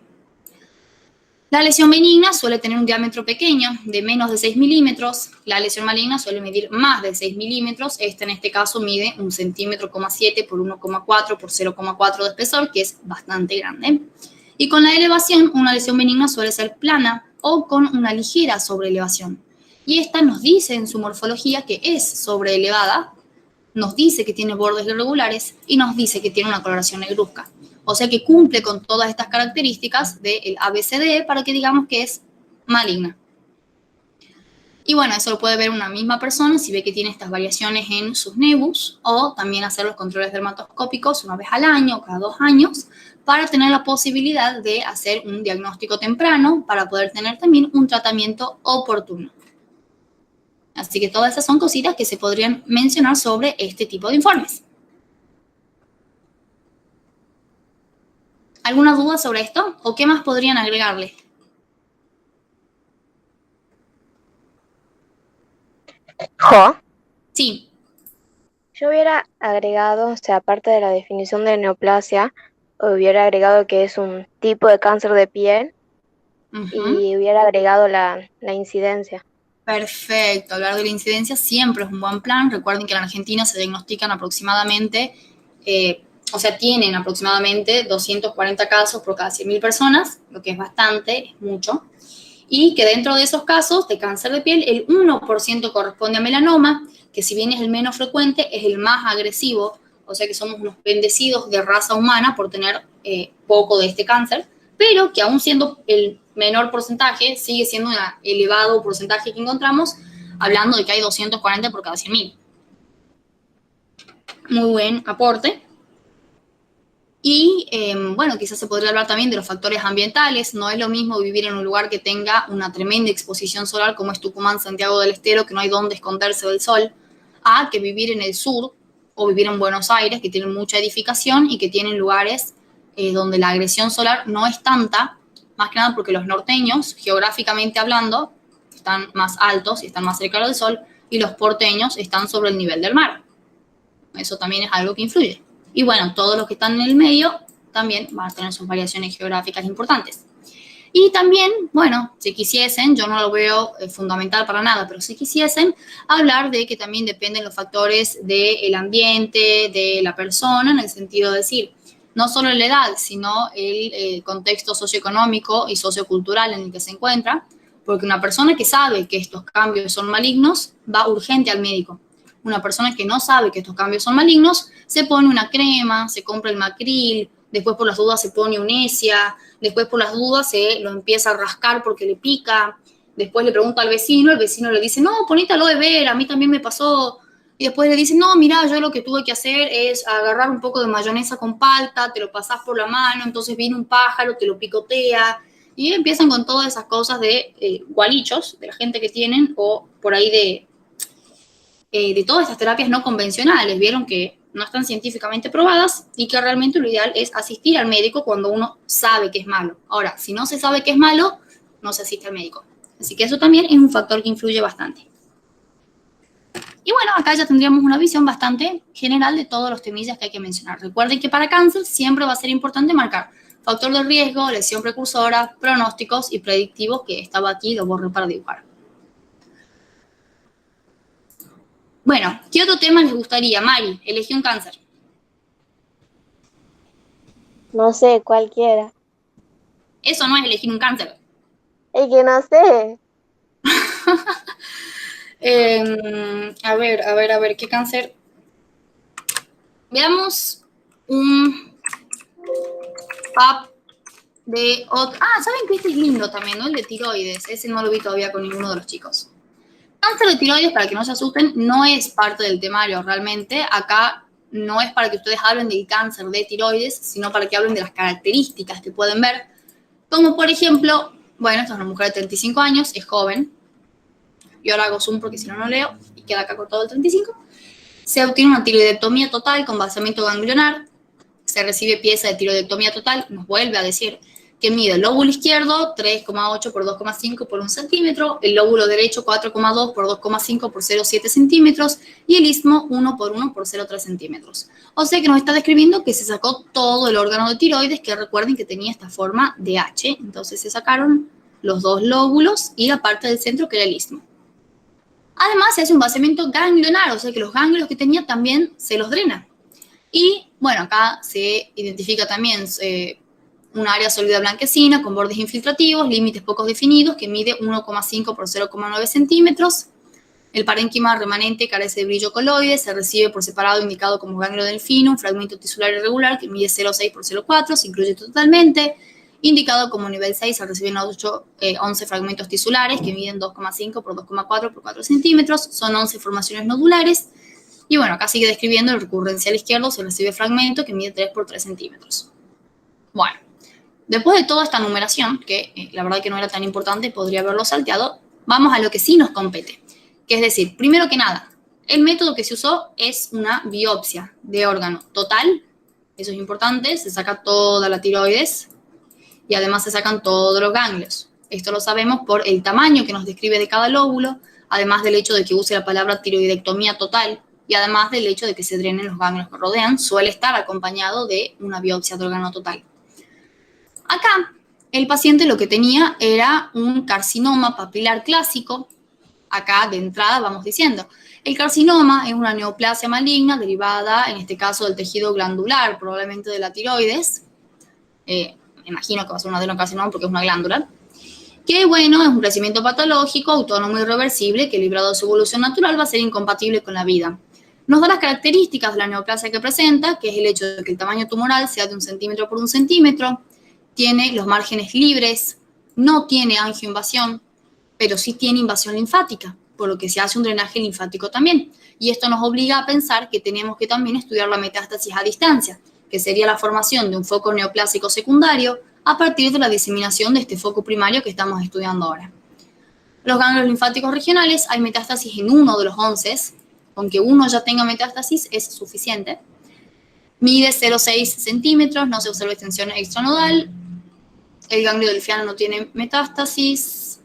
La lesión benigna suele tener un diámetro pequeño, de menos de 6 milímetros. La lesión maligna suele medir más de 6 milímetros. Esta en este caso mide 1,7 centímetros por 1,4 por 0,4 de espesor, que es bastante grande. Y con la elevación, una lesión benigna suele ser plana o con una ligera sobreelevación. Y esta nos dice en su morfología que es sobreelevada, nos dice que tiene bordes irregulares y nos dice que tiene una coloración negruzca. O sea que cumple con todas estas características del ABCDE para que digamos que es maligna. Y bueno, eso lo puede ver una misma persona si ve que tiene estas variaciones en sus nebus, o también hacer los controles dermatoscópicos una vez al año o cada 2 años para tener la posibilidad de hacer un diagnóstico temprano para poder tener también un tratamiento oportuno. Así que todas esas son cositas que se podrían mencionar sobre este tipo de informes. ¿Alguna duda sobre esto? ¿O qué más podrían agregarle? Jo, Sí. yo hubiera agregado, o sea, aparte de la definición de neoplasia, hubiera agregado que es un tipo de cáncer de piel y hubiera agregado la incidencia. Perfecto, hablar de la incidencia siempre es un buen plan. Recuerden que en Argentina se diagnostican aproximadamente, tienen aproximadamente 240 casos por cada 100.000 personas, lo que es bastante, es mucho. Y que dentro de esos casos de cáncer de piel, el 1% corresponde a melanoma, que si bien es el menos frecuente, es el más agresivo, o sea que somos unos bendecidos de raza humana por tener poco de este cáncer, pero que aún siendo el menor porcentaje, sigue siendo un elevado porcentaje que encontramos, hablando de que hay 240 por cada 100.000. Muy buen aporte. Y quizás se podría hablar también de los factores ambientales. No es lo mismo vivir en un lugar que tenga una tremenda exposición solar como es Tucumán, Santiago del Estero, que no hay dónde esconderse del sol, a que vivir en el sur o vivir en Buenos Aires, que tienen mucha edificación y que tienen lugares donde la agresión solar no es tanta, más que nada porque los norteños, geográficamente hablando, están más altos y están más cerca del sol, y los porteños están sobre el nivel del mar. Eso también es algo que influye. Y bueno, todos los que están en el medio también van a tener sus variaciones geográficas importantes. Y también, bueno, si quisiesen, yo no lo veo fundamental para nada, pero si quisiesen hablar de que también dependen los factores del ambiente, de la persona, en el sentido de decir, no solo la edad, sino el contexto socioeconómico y sociocultural en el que se encuentra, porque una persona que sabe que estos cambios son malignos va urgente al médico. Una persona que no sabe que estos cambios son malignos se pone una crema, se compra el Macril, después por las dudas se pone Unesia, después por las dudas se lo empieza a rascar porque le pica, después le pregunta al vecino, el vecino le dice, no, ponete aloe vera, a mí también me pasó, y después le dice, no, mira, yo lo que tuve que hacer es agarrar un poco de mayonesa con palta, te lo pasás por la mano, entonces viene un pájaro, te lo picotea, y empiezan con todas esas cosas de gualichos, de la gente que tienen, o por ahí de todas estas terapias no convencionales, vieron que no están científicamente probadas y que realmente lo ideal es asistir al médico cuando uno sabe que es malo. Ahora, si no se sabe que es malo, no se asiste al médico. Así que eso también es un factor que influye bastante. Y bueno, acá ya tendríamos una visión bastante general de todos los temillas que hay que mencionar. Recuerden que para cáncer siempre va a ser importante marcar factor de riesgo, lesión precursora, pronósticos y predictivos, que estaba aquí, lo borré para dibujar. Bueno, ¿qué otro tema les gustaría? Mari, elegí un cáncer. No sé, cualquiera. Eso no es elegir un cáncer. Es que no sé. A ver, ¿qué cáncer? Veamos un PAP de otro. ¿Saben que este es lindo también, no? El de tiroides. Ese no lo vi todavía con ninguno de los chicos. Cáncer de tiroides, para que no se asusten, no es parte del temario realmente. Acá no es para que ustedes hablen del cáncer de tiroides, sino para que hablen de las características que pueden ver. Como por ejemplo, bueno, esta es una mujer de 35 años, es joven. Yo ahora hago zoom porque si no, no leo y queda acá cortado el 35. Se obtiene una tiroidectomía total con vaciamiento ganglionar. Se recibe pieza de tiroidectomía total, nos vuelve a decir que mide el lóbulo izquierdo 3,8 por 2,5 por 1 centímetro, el lóbulo derecho 4,2 por 2,5 por 0,7 centímetros y el istmo 1 por 1 por 0,3 centímetros. O sea que nos está describiendo que se sacó todo el órgano de tiroides, que recuerden que tenía esta forma de H. Entonces se sacaron los dos lóbulos y la parte del centro que era el istmo. Además se hace un vaciamiento ganglionar, o sea que los ganglios que tenía también se los drena. Y bueno, acá se identifica también un área sólida blanquecina con bordes infiltrativos, límites poco definidos, que mide 1,5 por 0,9 centímetros. El parénquima remanente carece de brillo coloide, se recibe por separado indicado como ganglio delfino, un fragmento tisular irregular que mide 0,6 por 0,4, se incluye totalmente. indicado como nivel 6 se reciben 11 fragmentos tisulares que miden 2,5 por 2,4 por 4 centímetros, son 11 formaciones nodulares, y bueno, acá sigue describiendo el recurrencial izquierdo, se recibe fragmento que mide 3 por 3 centímetros. Bueno, después de toda esta numeración, que la verdad que no era tan importante, podría haberlo salteado, vamos a lo que sí nos compete, que es decir, primero que nada, el método que se usó es una biopsia de órgano total, eso es importante, se saca toda la tiroides y además se sacan todos los ganglios. Esto lo sabemos por el tamaño que nos describe de cada lóbulo, además del hecho de que use la palabra tiroidectomía total y además del hecho de que se drenen los ganglios que rodean, suele estar acompañado de una biopsia de órgano total. Acá, el paciente lo que tenía era un carcinoma papilar clásico. Acá, de entrada, vamos diciendo, el carcinoma es una neoplasia maligna derivada, en este caso, del tejido glandular, probablemente de la tiroides. Me imagino que va a ser un adenocarcinoma porque es una glándula. Que, bueno, es un crecimiento patológico, autónomo y irreversible, que librado de su evolución natural va a ser incompatible con la vida. Nos da las características de la neoplasia que presenta, que es el hecho de que el tamaño tumoral sea de 1 centímetro por 1 centímetro, tiene los márgenes libres, no tiene angioinvasión, pero sí tiene invasión linfática, por lo que se hace un drenaje linfático también. Y esto nos obliga a pensar que tenemos que también estudiar la metástasis a distancia, que sería la formación de un foco neoplásico secundario a partir de la diseminación de este foco primario que estamos estudiando ahora. Los ganglios linfáticos regionales, hay metástasis en uno de los 11, con que uno ya tenga metástasis es suficiente. Mide 0,6 centímetros, no se observa extensión extranodal. El ganglio delfiano no tiene metástasis.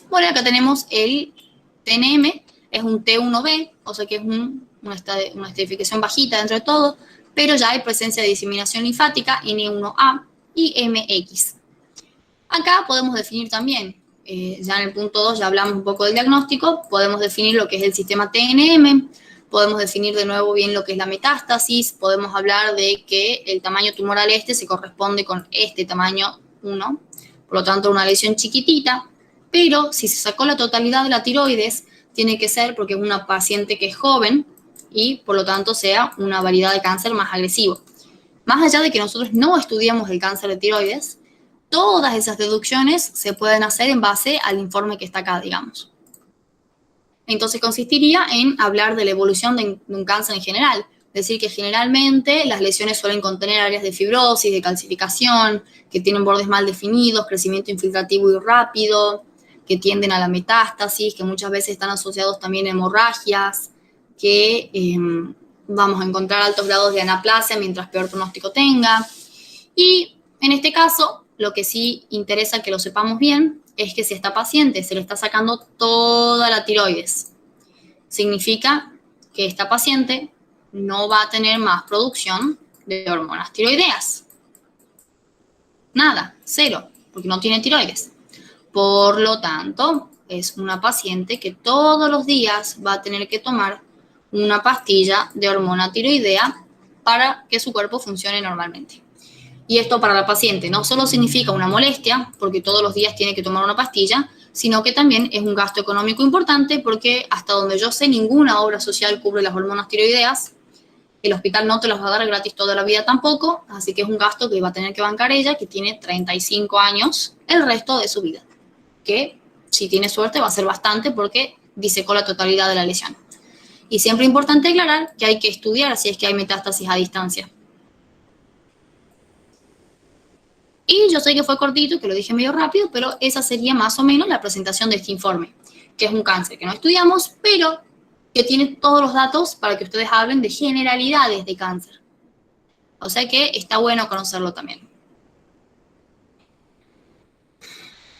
Bueno, acá tenemos el TNM, es un T1B, o sea que es una estratificación bajita dentro de todo, pero ya hay presencia de diseminación linfática N1A y MX. Acá podemos definir también, ya en el punto 2 ya hablamos un poco del diagnóstico, podemos definir lo que es el sistema TNM, podemos definir de nuevo bien lo que es la metástasis, podemos hablar de que el tamaño tumoral se corresponde con este tamaño 1, por lo tanto una lesión chiquitita, pero si se sacó la totalidad de la tiroides, tiene que ser porque es una paciente que es joven y por lo tanto sea una variedad de cáncer más agresivo. Más allá de que nosotros no estudiamos el cáncer de tiroides, todas esas deducciones se pueden hacer en base al informe que está acá, digamos. Entonces consistiría en hablar de la evolución de un cáncer en general, decir que generalmente las lesiones suelen contener áreas de fibrosis, de calcificación, que tienen bordes mal definidos, crecimiento infiltrativo y rápido, que tienden a la metástasis, que muchas veces están asociados también a hemorragias, que vamos a encontrar altos grados de anaplasia mientras peor pronóstico tenga. Y en este caso, lo que sí interesa que lo sepamos bien es que si a esta paciente se le está sacando toda la tiroides, significa que esta paciente no va a tener más producción de hormonas tiroideas. Nada, cero, porque no tiene tiroides. Por lo tanto, es una paciente que todos los días va a tener que tomar una pastilla de hormona tiroidea para que su cuerpo funcione normalmente. Y esto para la paciente no solo significa una molestia, porque todos los días tiene que tomar una pastilla, sino que también es un gasto económico importante porque hasta donde yo sé ninguna obra social cubre las hormonas tiroideas. El hospital no te las va a dar gratis toda la vida tampoco, así que es un gasto que va a tener que bancar ella, que tiene 35 años el resto de su vida, que si tiene suerte va a ser bastante porque disecó la totalidad de la lesión. Y siempre es importante aclarar que hay que estudiar si es que hay metástasis a distancia. Y yo sé que fue cortito y que lo dije medio rápido, pero esa sería más o menos la presentación de este informe, que es un cáncer que no estudiamos, pero que tiene todos los datos para que ustedes hablen de generalidades de cáncer. O sea que está bueno conocerlo también.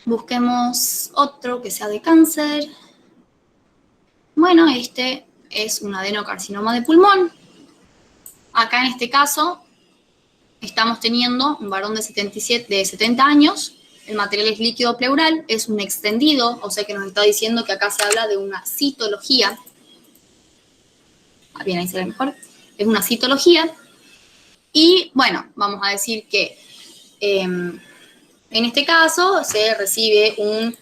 Busquemos otro que sea de cáncer. Bueno, este es un adenocarcinoma de pulmón. Acá en este caso estamos teniendo un varón de 70 años. El material es líquido pleural, es un extendido, o sea que nos está diciendo que acá se habla de una citología. Bien, ahí se ve mejor. Es una citología. Y bueno, vamos a decir que en este caso se recibe un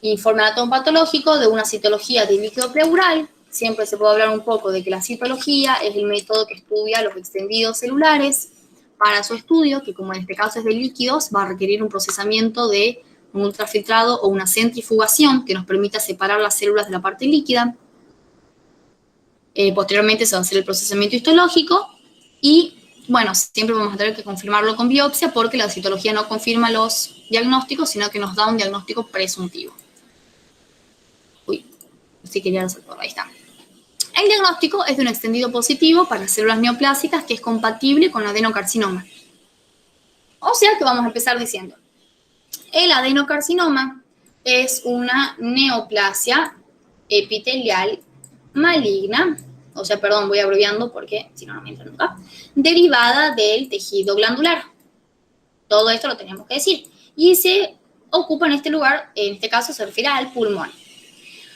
informe anatomopatológico de una citología de líquido pleural. Siempre se puede hablar un poco de que la citología es el método que estudia los extendidos celulares, para su estudio, que como en este caso es de líquidos, va a requerir un procesamiento de un ultrafiltrado o una centrifugación que nos permita separar las células de la parte líquida. Posteriormente se va a hacer el procesamiento histológico y, bueno, siempre vamos a tener que confirmarlo con biopsia porque la citología no confirma los diagnósticos, sino que nos da un diagnóstico presuntivo. Uy, sí quería hacerlo, ahí está. El diagnóstico es de un extendido positivo para células neoplásicas que es compatible con adenocarcinoma. O sea que vamos a empezar diciendo, el adenocarcinoma es una neoplasia epitelial maligna, o sea, perdón, voy abreviando porque si no, no me entra nunca, derivada del tejido glandular. Todo esto lo tenemos que decir. Y se ocupa en este lugar, en este caso se refiere al pulmón.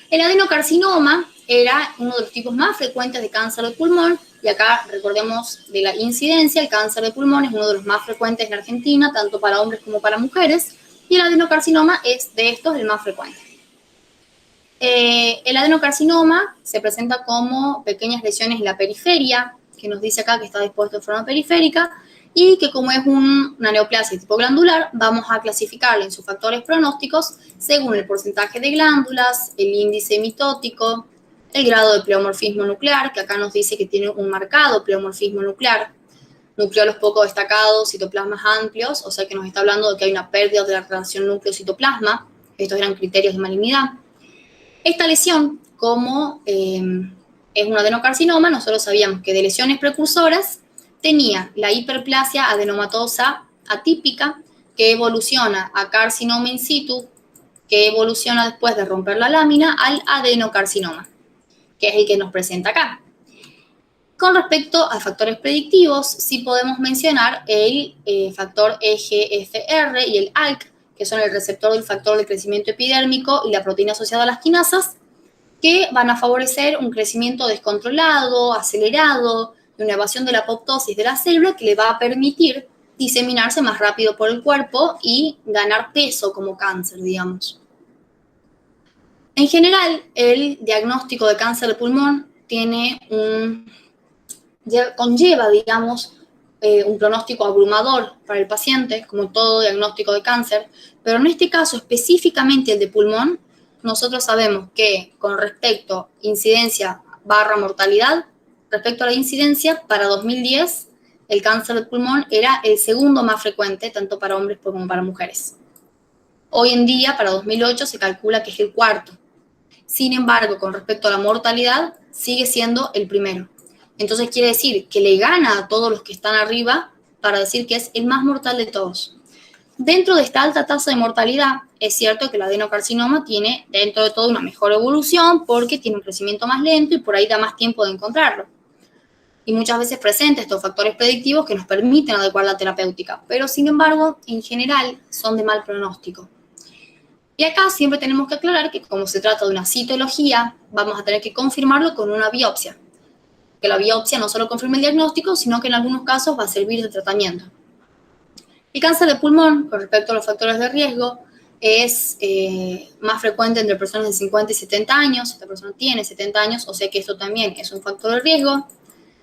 El adenocarcinoma era uno de los tipos más frecuentes de cáncer de pulmón, y acá recordemos de la incidencia, el cáncer de pulmón es uno de los más frecuentes en Argentina, tanto para hombres como para mujeres, y el adenocarcinoma es de estos el más frecuente. El adenocarcinoma se presenta como pequeñas lesiones en la periferia, que nos dice acá que está dispuesto en forma periférica, y que como es una neoplasia de tipo glandular, vamos a clasificarla en sus factores pronósticos según el porcentaje de glándulas, el índice mitótico, el grado de pleomorfismo nuclear, que acá nos dice que tiene un marcado pleomorfismo nuclear, nucleolos poco destacados, citoplasmas amplios, o sea que nos está hablando de que hay una pérdida de la relación núcleo-citoplasma. Estos eran criterios de malignidad. Esta lesión, como es un adenocarcinoma, nosotros sabíamos que de lesiones precursoras tenía la hiperplasia adenomatosa atípica, que evoluciona a carcinoma in situ, que evoluciona después de romper la lámina al adenocarcinoma, que es el que nos presenta acá. Con respecto a factores predictivos, sí podemos mencionar el factor EGFR y el ALK, que son el receptor del factor de crecimiento epidérmico y la proteína asociada a las quinasas, que van a favorecer un crecimiento descontrolado, acelerado, de una evasión de la apoptosis de la célula que le va a permitir diseminarse más rápido por el cuerpo y ganar peso como cáncer, digamos. En general, el diagnóstico de cáncer de pulmón conlleva, digamos, un pronóstico abrumador para el paciente, como todo diagnóstico de cáncer, pero en este caso, específicamente el de pulmón, nosotros sabemos que con respecto a incidencia / mortalidad, respecto a la incidencia, para 2010, el cáncer de pulmón era el segundo más frecuente, tanto para hombres como para mujeres. Hoy en día, para 2008, se calcula que es el cuarto. Sin embargo, con respecto a la mortalidad, sigue siendo el primero. Entonces quiere decir que le gana a todos los que están arriba para decir que es el más mortal de todos. Dentro de esta alta tasa de mortalidad, es cierto que el adenocarcinoma tiene dentro de todo una mejor evolución porque tiene un crecimiento más lento y por ahí da más tiempo de encontrarlo. Y muchas veces presenta estos factores predictivos que nos permiten adecuar la terapéutica, pero sin embargo, en general, son de mal pronóstico. Y acá siempre tenemos que aclarar que como se trata de una citología, vamos a tener que confirmarlo con una biopsia. Que la biopsia no solo confirma el diagnóstico, sino que en algunos casos va a servir de tratamiento. El cáncer de pulmón, con respecto a los factores de riesgo, es más frecuente entre personas de 50 y 70 años. Esta persona tiene 70 años, o sea que esto también es un factor de riesgo.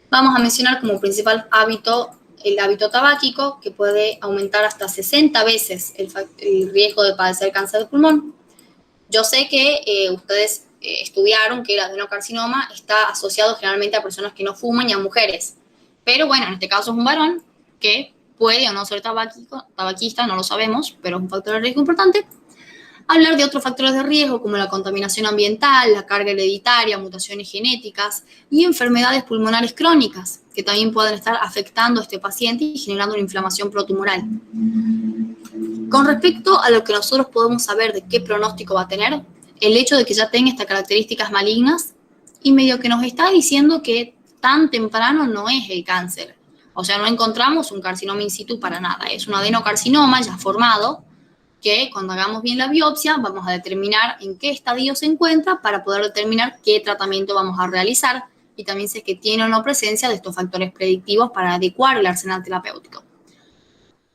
Vamos a mencionar como principal hábito el hábito tabáquico, que puede aumentar hasta 60 veces el riesgo de padecer cáncer de pulmón. Yo sé que ustedes estudiaron que el adenocarcinoma está asociado generalmente a personas que no fuman y a mujeres. Pero bueno, en este caso es un varón que puede o no ser tabaquista, no lo sabemos, pero es un factor de riesgo importante. Hablar de otros factores de riesgo como la contaminación ambiental, la carga hereditaria, mutaciones genéticas y enfermedades pulmonares crónicas que también pueden estar afectando a este paciente y generando una inflamación protumoral. Con respecto a lo que nosotros podemos saber de qué pronóstico va a tener, el hecho de que ya tenga estas características malignas y medio que nos está diciendo que tan temprano no es el cáncer. O sea, no encontramos un carcinoma in situ para nada. Es un adenocarcinoma ya formado que cuando hagamos bien la biopsia vamos a determinar en qué estadio se encuentra para poder determinar qué tratamiento vamos a realizar y también si es que tiene o no presencia de estos factores predictivos para adecuar el arsenal terapéutico.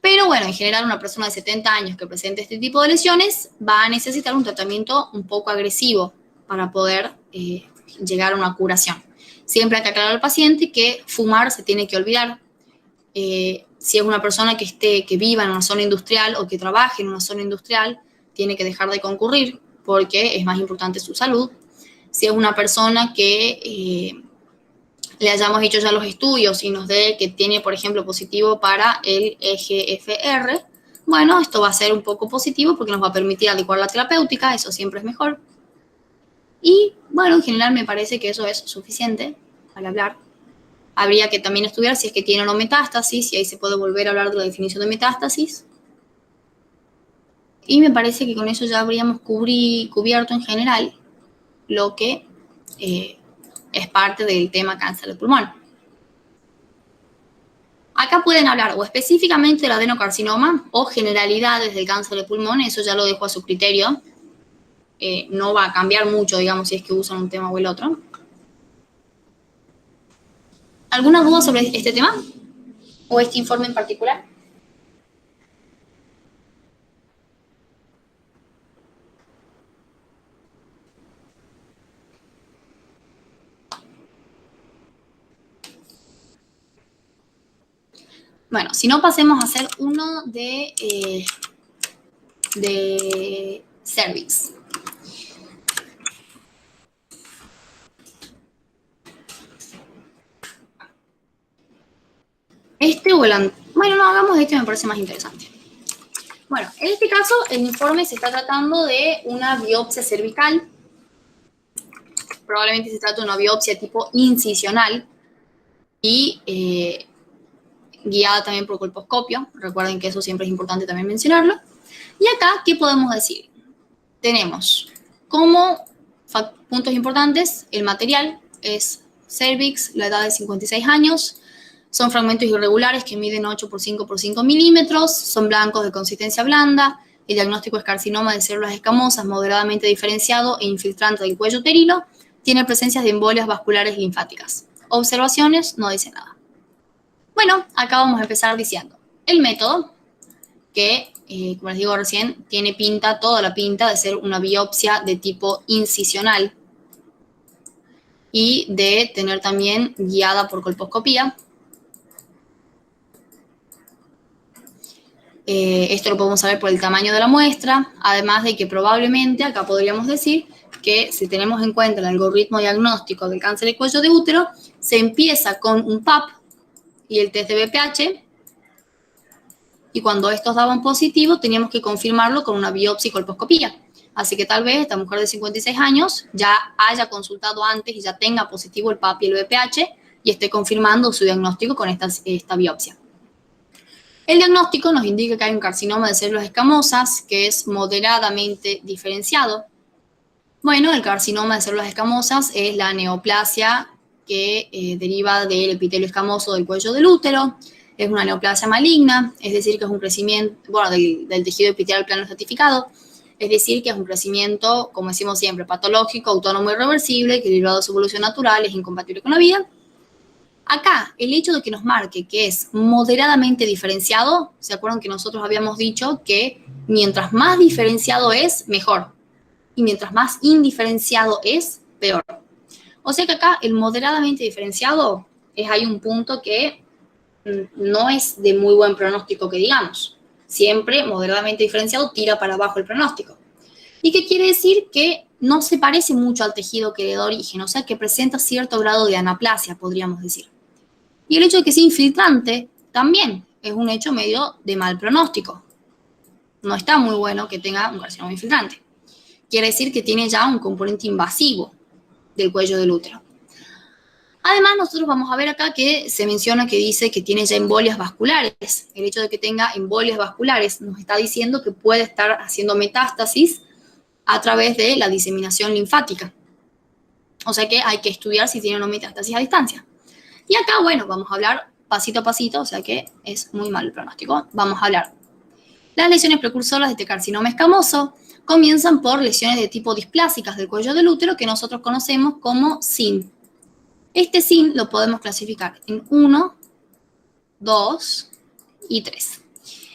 Pero bueno, en general una persona de 70 años que presente este tipo de lesiones va a necesitar un tratamiento un poco agresivo para poder llegar a una curación. Siempre hay que aclarar al paciente que fumar se tiene que olvidar. si es una persona que viva en una zona industrial o que trabaje en una zona industrial, tiene que dejar de concurrir porque es más importante su salud. Si es una persona que le hayamos hecho ya los estudios y nos dé que tiene, por ejemplo, positivo para el EGFR, bueno, esto va a ser un poco positivo porque nos va a permitir adecuar la terapéutica, eso siempre es mejor. Y bueno, en general me parece que eso es suficiente al hablar. Habría que también estudiar si es que tiene o no metástasis, y ahí se puede volver a hablar de la definición de metástasis. Y me parece que con eso ya habríamos cubierto en general lo que es parte del tema cáncer de pulmón. Acá pueden hablar o específicamente del adenocarcinoma o generalidades del cáncer de pulmón, eso ya lo dejo a su criterio. No va a cambiar mucho, digamos, si es que usan un tema o el otro. ¿Alguna duda sobre este tema? ¿O este informe en particular? Bueno, si no, pasemos a hacer uno de cervix. Este o el... Bueno, no, hagamos este, me parece más interesante. Bueno, en este caso, el informe se está tratando de una biopsia cervical. Probablemente se trata de una biopsia tipo incisional y guiada también por colposcopio. Recuerden que eso siempre es importante también mencionarlo. Y acá, ¿qué podemos decir? Tenemos como puntos importantes el material, es cervix, la edad de 56 años, son fragmentos irregulares que miden 8 por 5 por 5 milímetros, son blancos de consistencia blanda, el diagnóstico es carcinoma de células escamosas moderadamente diferenciado e infiltrante del cuello uterino, tiene presencias de embolias vasculares linfáticas. Observaciones, no dice nada. Bueno, acá vamos a empezar diciendo el método, que, como les digo recién, tiene pinta, toda la pinta de ser una biopsia de tipo incisional y de tener también guiada por colposcopía. Esto lo podemos saber por el tamaño de la muestra, además de que probablemente acá podríamos decir que si tenemos en cuenta el algoritmo diagnóstico del cáncer de cuello de útero, se empieza con un PAP y el test de BPH, y cuando estos daban positivo teníamos que confirmarlo con una biopsia y colposcopía. Así que tal vez esta mujer de 56 años ya haya consultado antes y ya tenga positivo el PAP y el BPH y esté confirmando su diagnóstico con esta biopsia. El diagnóstico nos indica que hay un carcinoma de células escamosas que es moderadamente diferenciado. Bueno, el carcinoma de células escamosas es la neoplasia que deriva del epitelio escamoso del cuello del útero. Es una neoplasia maligna, es decir, que es un crecimiento, bueno, del tejido epitelial plano estratificado, es decir, que es un crecimiento, como decimos siempre, patológico, autónomo y irreversible, equilibrado de su evolución natural, es incompatible con la vida. Acá, el hecho de que nos marque que es moderadamente diferenciado, ¿se acuerdan que nosotros habíamos dicho que mientras más diferenciado es, mejor? Y mientras más indiferenciado es, peor. O sea que acá el moderadamente diferenciado hay un punto que no es de muy buen pronóstico que digamos. Siempre moderadamente diferenciado tira para abajo el pronóstico. ¿Y qué quiere decir? Que no se parece mucho al tejido que le da origen, o sea que presenta cierto grado de anaplasia, podríamos decir. Y el hecho de que sea infiltrante también es un hecho medio de mal pronóstico. No está muy bueno que tenga un carcinoma infiltrante. Quiere decir que tiene ya un componente invasivo del cuello del útero. Además, nosotros vamos a ver acá que se menciona que dice que tiene ya embolias vasculares. El hecho de que tenga embolias vasculares nos está diciendo que puede estar haciendo metástasis a través de la diseminación linfática. O sea que hay que estudiar si tiene o no metástasis a distancia. Y acá, bueno, vamos a hablar pasito a pasito, o sea que es muy mal el pronóstico. Vamos a hablar. Las lesiones precursoras de este carcinoma escamoso comienzan por lesiones de tipo displásicas del cuello del útero que nosotros conocemos como SIN. Este SIN lo podemos clasificar en 1, 2 y 3.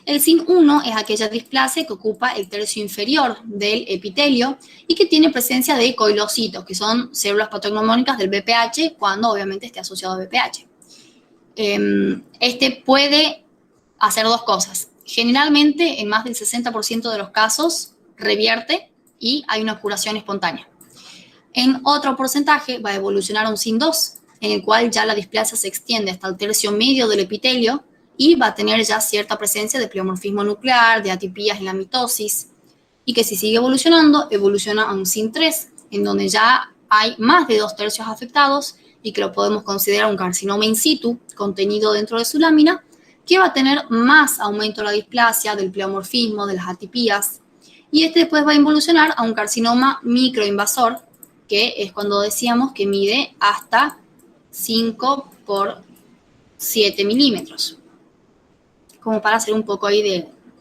El SIN 1 es aquella displasia que ocupa el tercio inferior del epitelio y que tiene presencia de coilocitos, que son células patognomónicas del BPH, cuando obviamente esté asociado a BPH. Este puede hacer dos cosas. Generalmente, en más del 60% de los casos, revierte y hay una curación espontánea. En otro porcentaje va a evolucionar a un SIN2, en el cual ya la displasia se extiende hasta el tercio medio del epitelio y va a tener ya cierta presencia de pleomorfismo nuclear, de atipías en la mitosis, y que si sigue evolucionando, evoluciona a un SIN3, en donde ya hay más de 2/3 afectados y que lo podemos considerar un carcinoma in situ contenido dentro de su lámina, que va a tener más aumento de la displasia, del pleomorfismo, de las atipías, y este después va a evolucionar a un carcinoma microinvasor, que es cuando decíamos que mide hasta 5 por 7 milímetros, como para hacer un poco ahí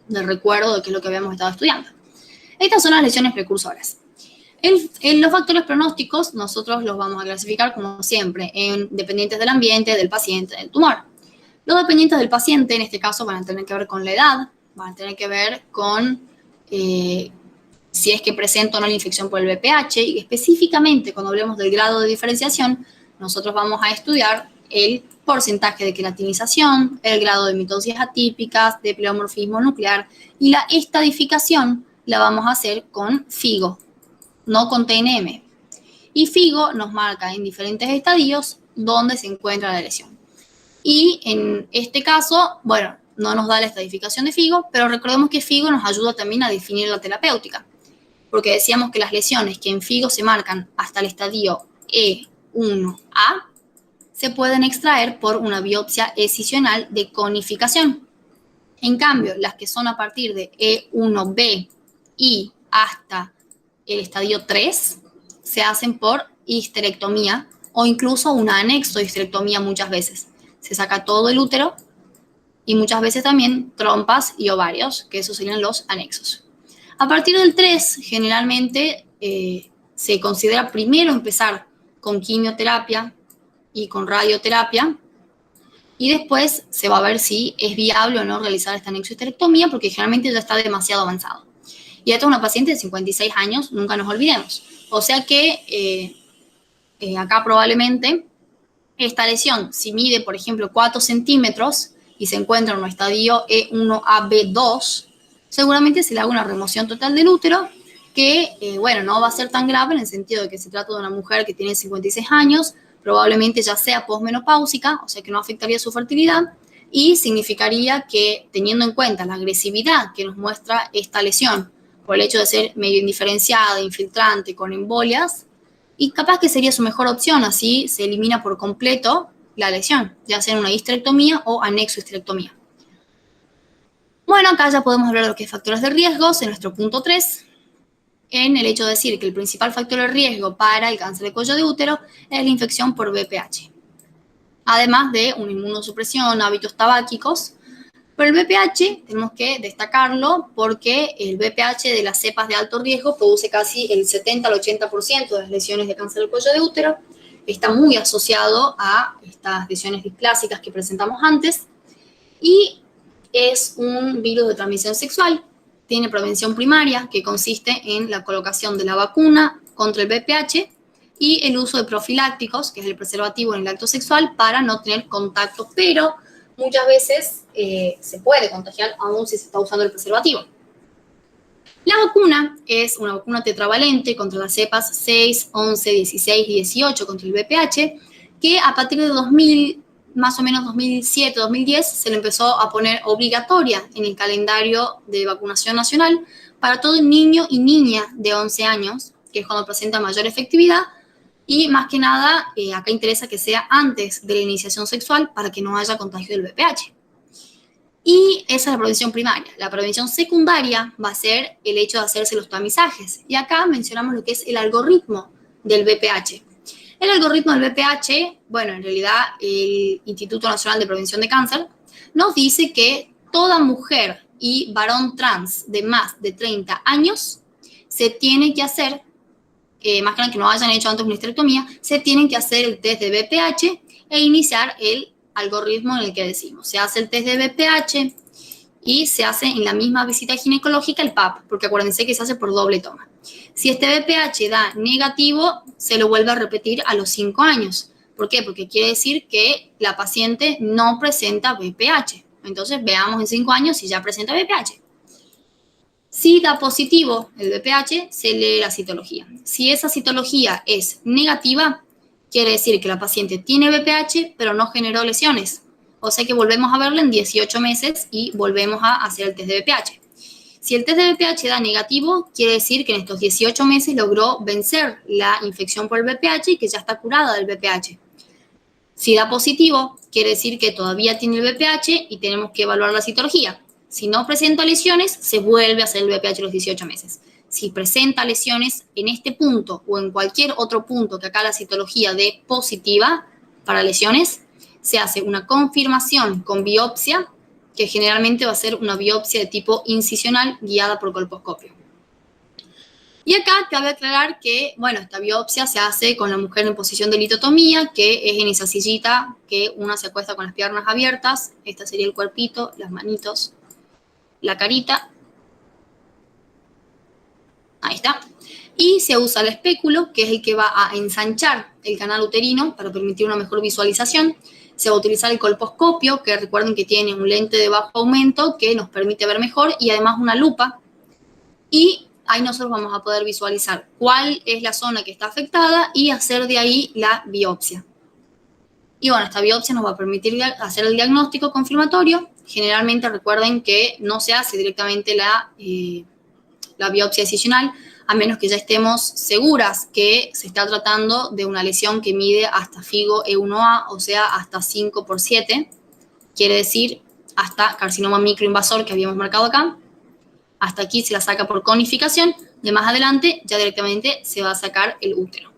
de recuerdo de qué es lo que habíamos estado estudiando. Estas son las lesiones precursoras. Los factores pronósticos nosotros los vamos a clasificar como siempre en dependientes del ambiente, del paciente, del tumor. Los dependientes del paciente en este caso van a tener que ver con la edad, van a tener que ver con si es que presenta o no la infección por el VPH, y específicamente cuando hablemos del grado de diferenciación, nosotros vamos a estudiar el porcentaje de queratinización, el grado de mitosis atípicas, de pleomorfismo nuclear, y la estadificación la vamos a hacer con FIGO, no con TNM. Y FIGO nos marca en diferentes estadios dónde se encuentra la lesión. Y en este caso, bueno, no nos da la estadificación de FIGO, pero recordemos que FIGO nos ayuda también a definir la terapéutica, porque decíamos que las lesiones que en FIGO se marcan hasta el estadio E1A se pueden extraer por una biopsia escisional de conificación. En cambio, las que son a partir de E1B y hasta el estadio 3 se hacen por histerectomía o incluso un anexo de histerectomía muchas veces. Se saca todo el útero y muchas veces también trompas y ovarios, que esos serían los anexos. A partir del 3, generalmente se considera primero empezar con quimioterapia y con radioterapia, y después se va a ver si es viable o no realizar esta anexohisterectomía, porque generalmente ya está demasiado avanzado. Y esta es una paciente de 56 años, nunca nos olvidemos. O sea que acá probablemente esta lesión, si mide, por ejemplo, 4 centímetros y se encuentra en un estadio E1AB2, seguramente se le haga una remoción total del útero, que, bueno, no va a ser tan grave en el sentido de que se trata de una mujer que tiene 56 años, probablemente ya sea posmenopáusica, o sea que no afectaría su fertilidad, y significaría que, teniendo en cuenta la agresividad que nos muestra esta lesión, por el hecho de ser medio indiferenciada, infiltrante, con embolias, y capaz que sería su mejor opción, así se elimina por completo la lesión, ya sea en una histerectomía o anexohisterectomía. Bueno, acá ya podemos hablar de lo que es factores de riesgos en nuestro punto 3, en el hecho de decir que el principal factor de riesgo para el cáncer de cuello de útero es la infección por VPH, además de una inmunosupresión, hábitos tabáquicos. Pero el VPH tenemos que destacarlo porque el VPH de las cepas de alto riesgo produce casi el 70 al 80% de las lesiones de cáncer del cuello de útero. Está muy asociado a estas lesiones displásicas que presentamos antes y es un virus de transmisión sexual. Tiene prevención primaria, que consiste en la colocación de la vacuna contra el VPH y el uso de profilácticos, que es el preservativo en el acto sexual, para no tener contacto, pero muchas veces se puede contagiar aún si se está usando el preservativo. La vacuna es una vacuna tetravalente contra las cepas 6, 11, 16 y 18 contra el VPH, que a partir de 2000, más o menos 2007, 2010, se le empezó a poner obligatoria en el calendario de vacunación nacional para todo niño y niña de 11 años, que es cuando presenta mayor efectividad, y más que nada, acá interesa que sea antes de la iniciación sexual para que no haya contagio del VPH. Y esa es la prevención primaria. La prevención secundaria va a ser el hecho de hacerse los tamizajes. Y acá mencionamos lo que es el algoritmo del VPH. El algoritmo del VPH, bueno, en realidad el Instituto Nacional de Prevención de Cáncer nos dice que toda mujer y varón trans de más de 30 años se tiene que hacer, más que no hayan hecho antes una histerectomía, se tienen que hacer el test de VPH e iniciar el algoritmo en el que decimos. Se hace el test de VPH y se hace en la misma visita ginecológica el PAP, porque acuérdense que se hace por doble toma. Si este VPH da negativo, se lo vuelve a repetir a los 5 años. ¿Por qué? Porque quiere decir que la paciente no presenta VPH. Entonces veamos en 5 años si ya presenta BPH. Si da positivo el BPH, se lee la citología. Si esa citología es negativa, quiere decir que la paciente tiene BPH, pero no generó lesiones. O sea que volvemos a verla en 18 meses y volvemos a hacer el test de BPH. Si el test de BPH da negativo, quiere decir que en estos 18 meses logró vencer la infección por el BPH y que ya está curada del BPH. Si da positivo, quiere decir que todavía tiene el BPH y tenemos que evaluar la citología. Si no presenta lesiones, se vuelve a hacer el BPH los 18 meses. Si presenta lesiones en este punto o en cualquier otro punto que acá la citología dé positiva para lesiones, se hace una confirmación con biopsia, que generalmente va a ser una biopsia de tipo incisional guiada por colposcopio. Y acá cabe aclarar que, bueno, esta biopsia se hace con la mujer en posición de litotomía, que es en esa sillita que una se acuesta con las piernas abiertas. Este sería el cuerpito, las manitos, la carita. Ahí está. Y se usa el espéculo, que es el que va a ensanchar el canal uterino para permitir una mejor visualización. Se va a utilizar el colposcopio, que recuerden que tiene un lente de bajo aumento que nos permite ver mejor, y además una lupa. Y ahí nosotros vamos a poder visualizar cuál es la zona que está afectada y hacer de ahí la biopsia. Y bueno, esta biopsia nos va a permitir hacer el diagnóstico confirmatorio. Generalmente recuerden que no se hace directamente la biopsia decisional, a menos que ya estemos seguras que se está tratando de una lesión que mide hasta FIGO E1A, o sea, hasta 5×7, quiere decir hasta carcinoma microinvasor que habíamos marcado acá. Hasta aquí se la saca por conificación, de más adelante ya directamente se va a sacar el útero.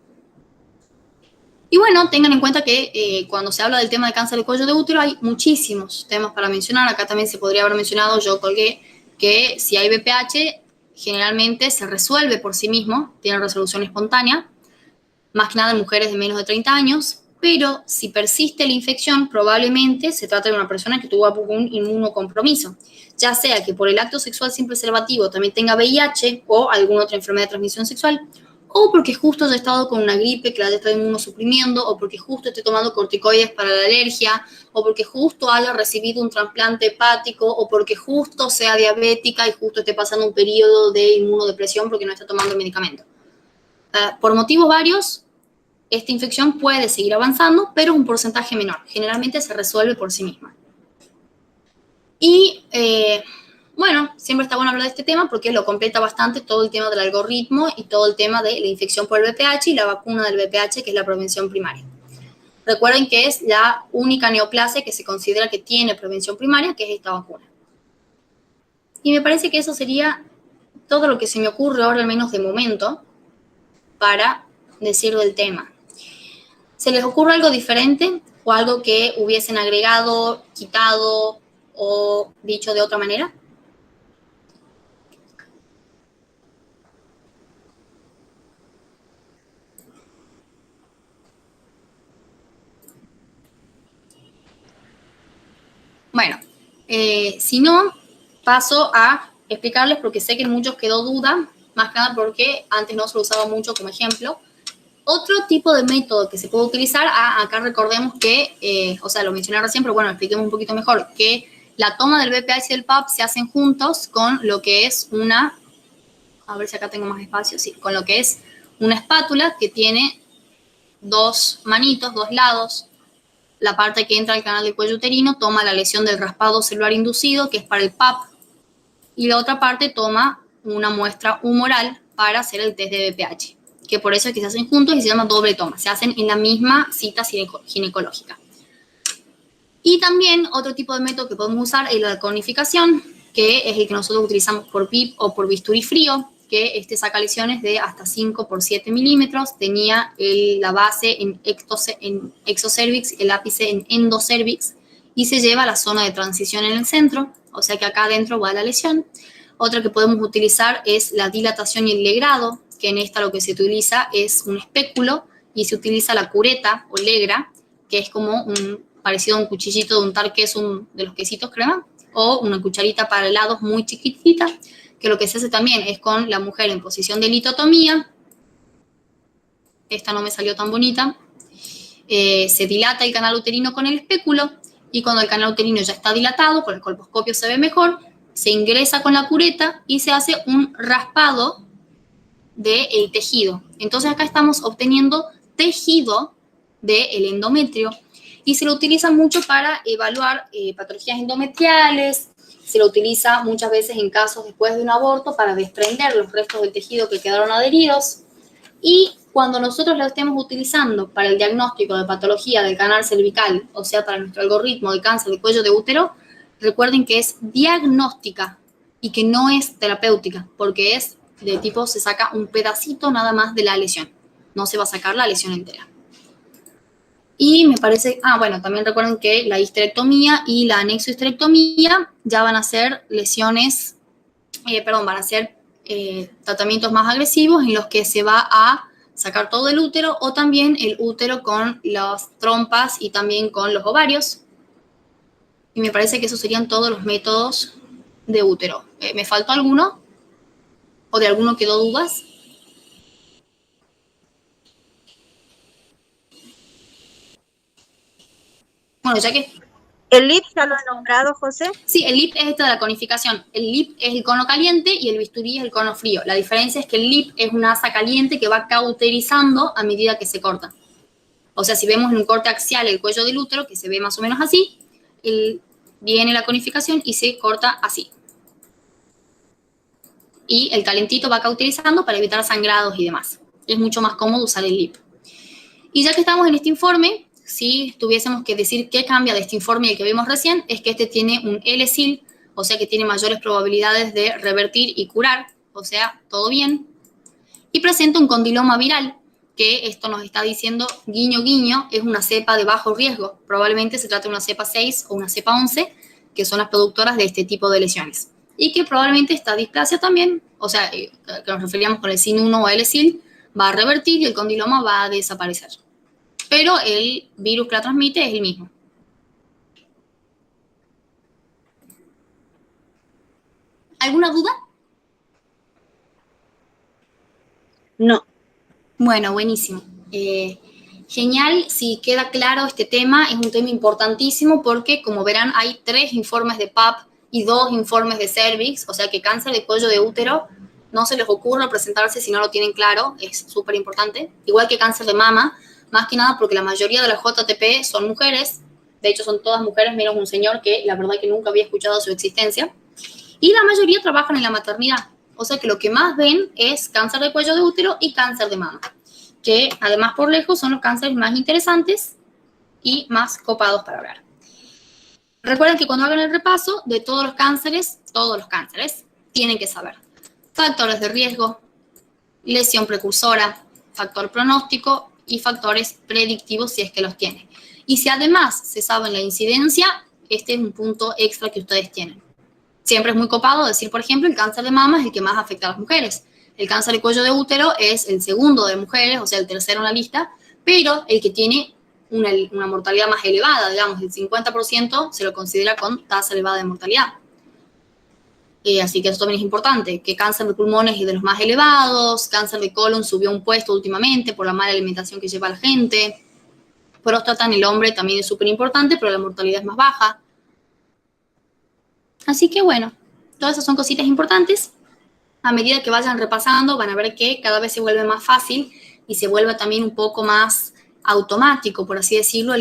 Y bueno, tengan en cuenta que cuando se habla del tema de cáncer de cuello de útero hay muchísimos temas para mencionar. Acá también se podría haber mencionado, yo colgué, que si hay BPH, generalmente se resuelve por sí mismo, tiene resolución espontánea, más que nada en mujeres de menos de 30 años, pero si persiste la infección, probablemente se trata de una persona que tuvo algún inmunocompromiso, ya sea que por el acto sexual sin preservativo también tenga VIH o alguna otra enfermedad de transmisión sexual, o porque justo haya estado con una gripe que la haya estado inmunosuprimiendo, o porque justo esté tomando corticoides para la alergia, o porque justo haya recibido un trasplante hepático, o porque justo sea diabética y justo esté pasando un periodo de inmunodepresión porque no está tomando el medicamento. Por motivos varios, esta infección puede seguir avanzando, pero es un porcentaje menor. Generalmente se resuelve por sí misma. Y bueno, siempre está bueno hablar de este tema porque lo completa bastante todo el tema del algoritmo y todo el tema de la infección por el VPH y la vacuna del VPH, que es la prevención primaria. Recuerden que es la única neoplasia que se considera que tiene prevención primaria, que es esta vacuna. Y me parece que eso sería todo lo que se me ocurre ahora, al menos de momento, para decir del tema. ¿Se les ocurre algo diferente o algo que hubiesen agregado, quitado o dicho de otra manera? Bueno, si no, paso a explicarles porque sé que en muchos quedó duda, más que nada porque antes no se lo usaba mucho como ejemplo. Otro tipo de método que se puede utilizar, acá recordemos que, o sea, lo mencioné recién, pero bueno, expliquemos un poquito mejor, que la toma del BPH y del PAP se hacen juntos con lo que es una, a ver si acá tengo más espacio, sí, con lo que es una espátula que tiene dos manitos, dos lados. La parte que entra al canal del cuello uterino toma la lesión del raspado celular inducido, que es para el PAP, y la otra parte toma una muestra humoral para hacer el test de BPH, que por eso es que se hacen juntos y se llama doble toma, se hacen en la misma cita ginecológica. Y también otro tipo de método que podemos usar es la conificación, que es el que nosotros utilizamos por PIP o por bisturí frío, que saca lesiones de hasta 5×7 milímetros, tenía la base en exocervix, el ápice en endocervix, y se lleva a la zona de transición en el centro, o sea que acá adentro va la lesión. Otra que podemos utilizar es la dilatación y el legrado, que en esta lo que se utiliza es un espéculo y se utiliza la cureta o legra, que es como parecido a un cuchillito de untar queso, de los quesitos crema, o una cucharita para helados muy chiquitita, que lo que se hace también es con la mujer en posición de litotomía. Esta no me salió tan bonita. Se dilata el canal uterino con el espéculo y cuando el canal uterino ya está dilatado, por el colposcopio se ve mejor, se ingresa con la cureta y se hace un raspado del tejido. Entonces acá estamos obteniendo tejido del endometrio y se lo utiliza mucho para evaluar patologías endometriales, se lo utiliza muchas veces en casos después de un aborto para desprender los restos del tejido que quedaron adheridos. Y cuando nosotros lo estemos utilizando para el diagnóstico de patología del canal cervical, o sea, para nuestro algoritmo de cáncer de cuello de útero, recuerden que es diagnóstica y que no es terapéutica, porque es de tipo, se saca un pedacito nada más de la lesión, no se va a sacar la lesión entera. Y me parece, bueno, también recuerden que la histerectomía y la anexohisterectomía ya van a ser lesiones, van a ser tratamientos más agresivos en los que se va a sacar todo el útero o también el útero con las trompas y también con los ovarios. Y me parece que esos serían todos los métodos de útero. ¿Me faltó alguno? ¿O de alguno quedó dudas? Bueno, ya que... ¿El LIP ya lo ha nombrado, José? Sí, el LIP es esta de la conificación. El LIP es el cono caliente y el bisturí es el cono frío. La diferencia es que el LIP es una asa caliente que va cauterizando a medida que se corta. O sea, si vemos en un corte axial el cuello del útero, que se ve más o menos así, viene la conificación y se corta así. Y el calentito va cauterizando para evitar sangrados y demás. Es mucho más cómodo usar el LIP. Y ya que estamos en este informe, si tuviésemos que decir qué cambia de este informe y el que vimos recién, es que este tiene un L-Sil, o sea que tiene mayores probabilidades de revertir y curar, o sea, todo bien. Y presenta un condiloma viral, que esto nos está diciendo, guiño, guiño, es una cepa de bajo riesgo. Probablemente se trate de una cepa 6 o una cepa 11, que son las productoras de este tipo de lesiones. Y que probablemente esta displasia también, o sea, que nos referíamos con el SIN1 o L-Sil, va a revertir y el condiloma va a desaparecer. Pero el virus que la transmite es el mismo. ¿Alguna duda? No. Bueno, buenísimo. Genial, si queda claro este tema, es un tema importantísimo porque, como verán, hay 3 informes de PAP y 2 informes de cervix, o sea que cáncer de cuello de útero no se les ocurra presentarse si no lo tienen claro, es súper importante. Igual que cáncer de mama, más que nada porque la mayoría de las JTP son mujeres, de hecho son todas mujeres, menos un señor que la verdad que nunca había escuchado su existencia, y la mayoría trabajan en la maternidad, o sea que lo que más ven es cáncer de cuello de útero y cáncer de mama, que además por lejos son los cánceres más interesantes y más copados para hablar. Recuerden que cuando hagan el repaso de todos los cánceres, tienen que saber factores de riesgo, lesión precursora, factor pronóstico y factores predictivos si es que los tiene. Y si además se sabe la incidencia, este es un punto extra que ustedes tienen. Siempre es muy copado decir, por ejemplo, el cáncer de mama es el que más afecta a las mujeres. El cáncer de cuello de útero es el segundo de mujeres, o sea, el tercero en la lista, pero el que tiene una mortalidad más elevada, digamos, el 50% se lo considera con tasa elevada de mortalidad. Así que eso también es importante, que cáncer de pulmones es de los más elevados, cáncer de colon subió un puesto últimamente por la mala alimentación que lleva la gente, próstata en el hombre también es súper importante, pero la mortalidad es más baja. Así que bueno, todas esas son cositas importantes. A medida que vayan repasando van a ver que cada vez se vuelve más fácil y se vuelve también un poco más automático, por así decirlo,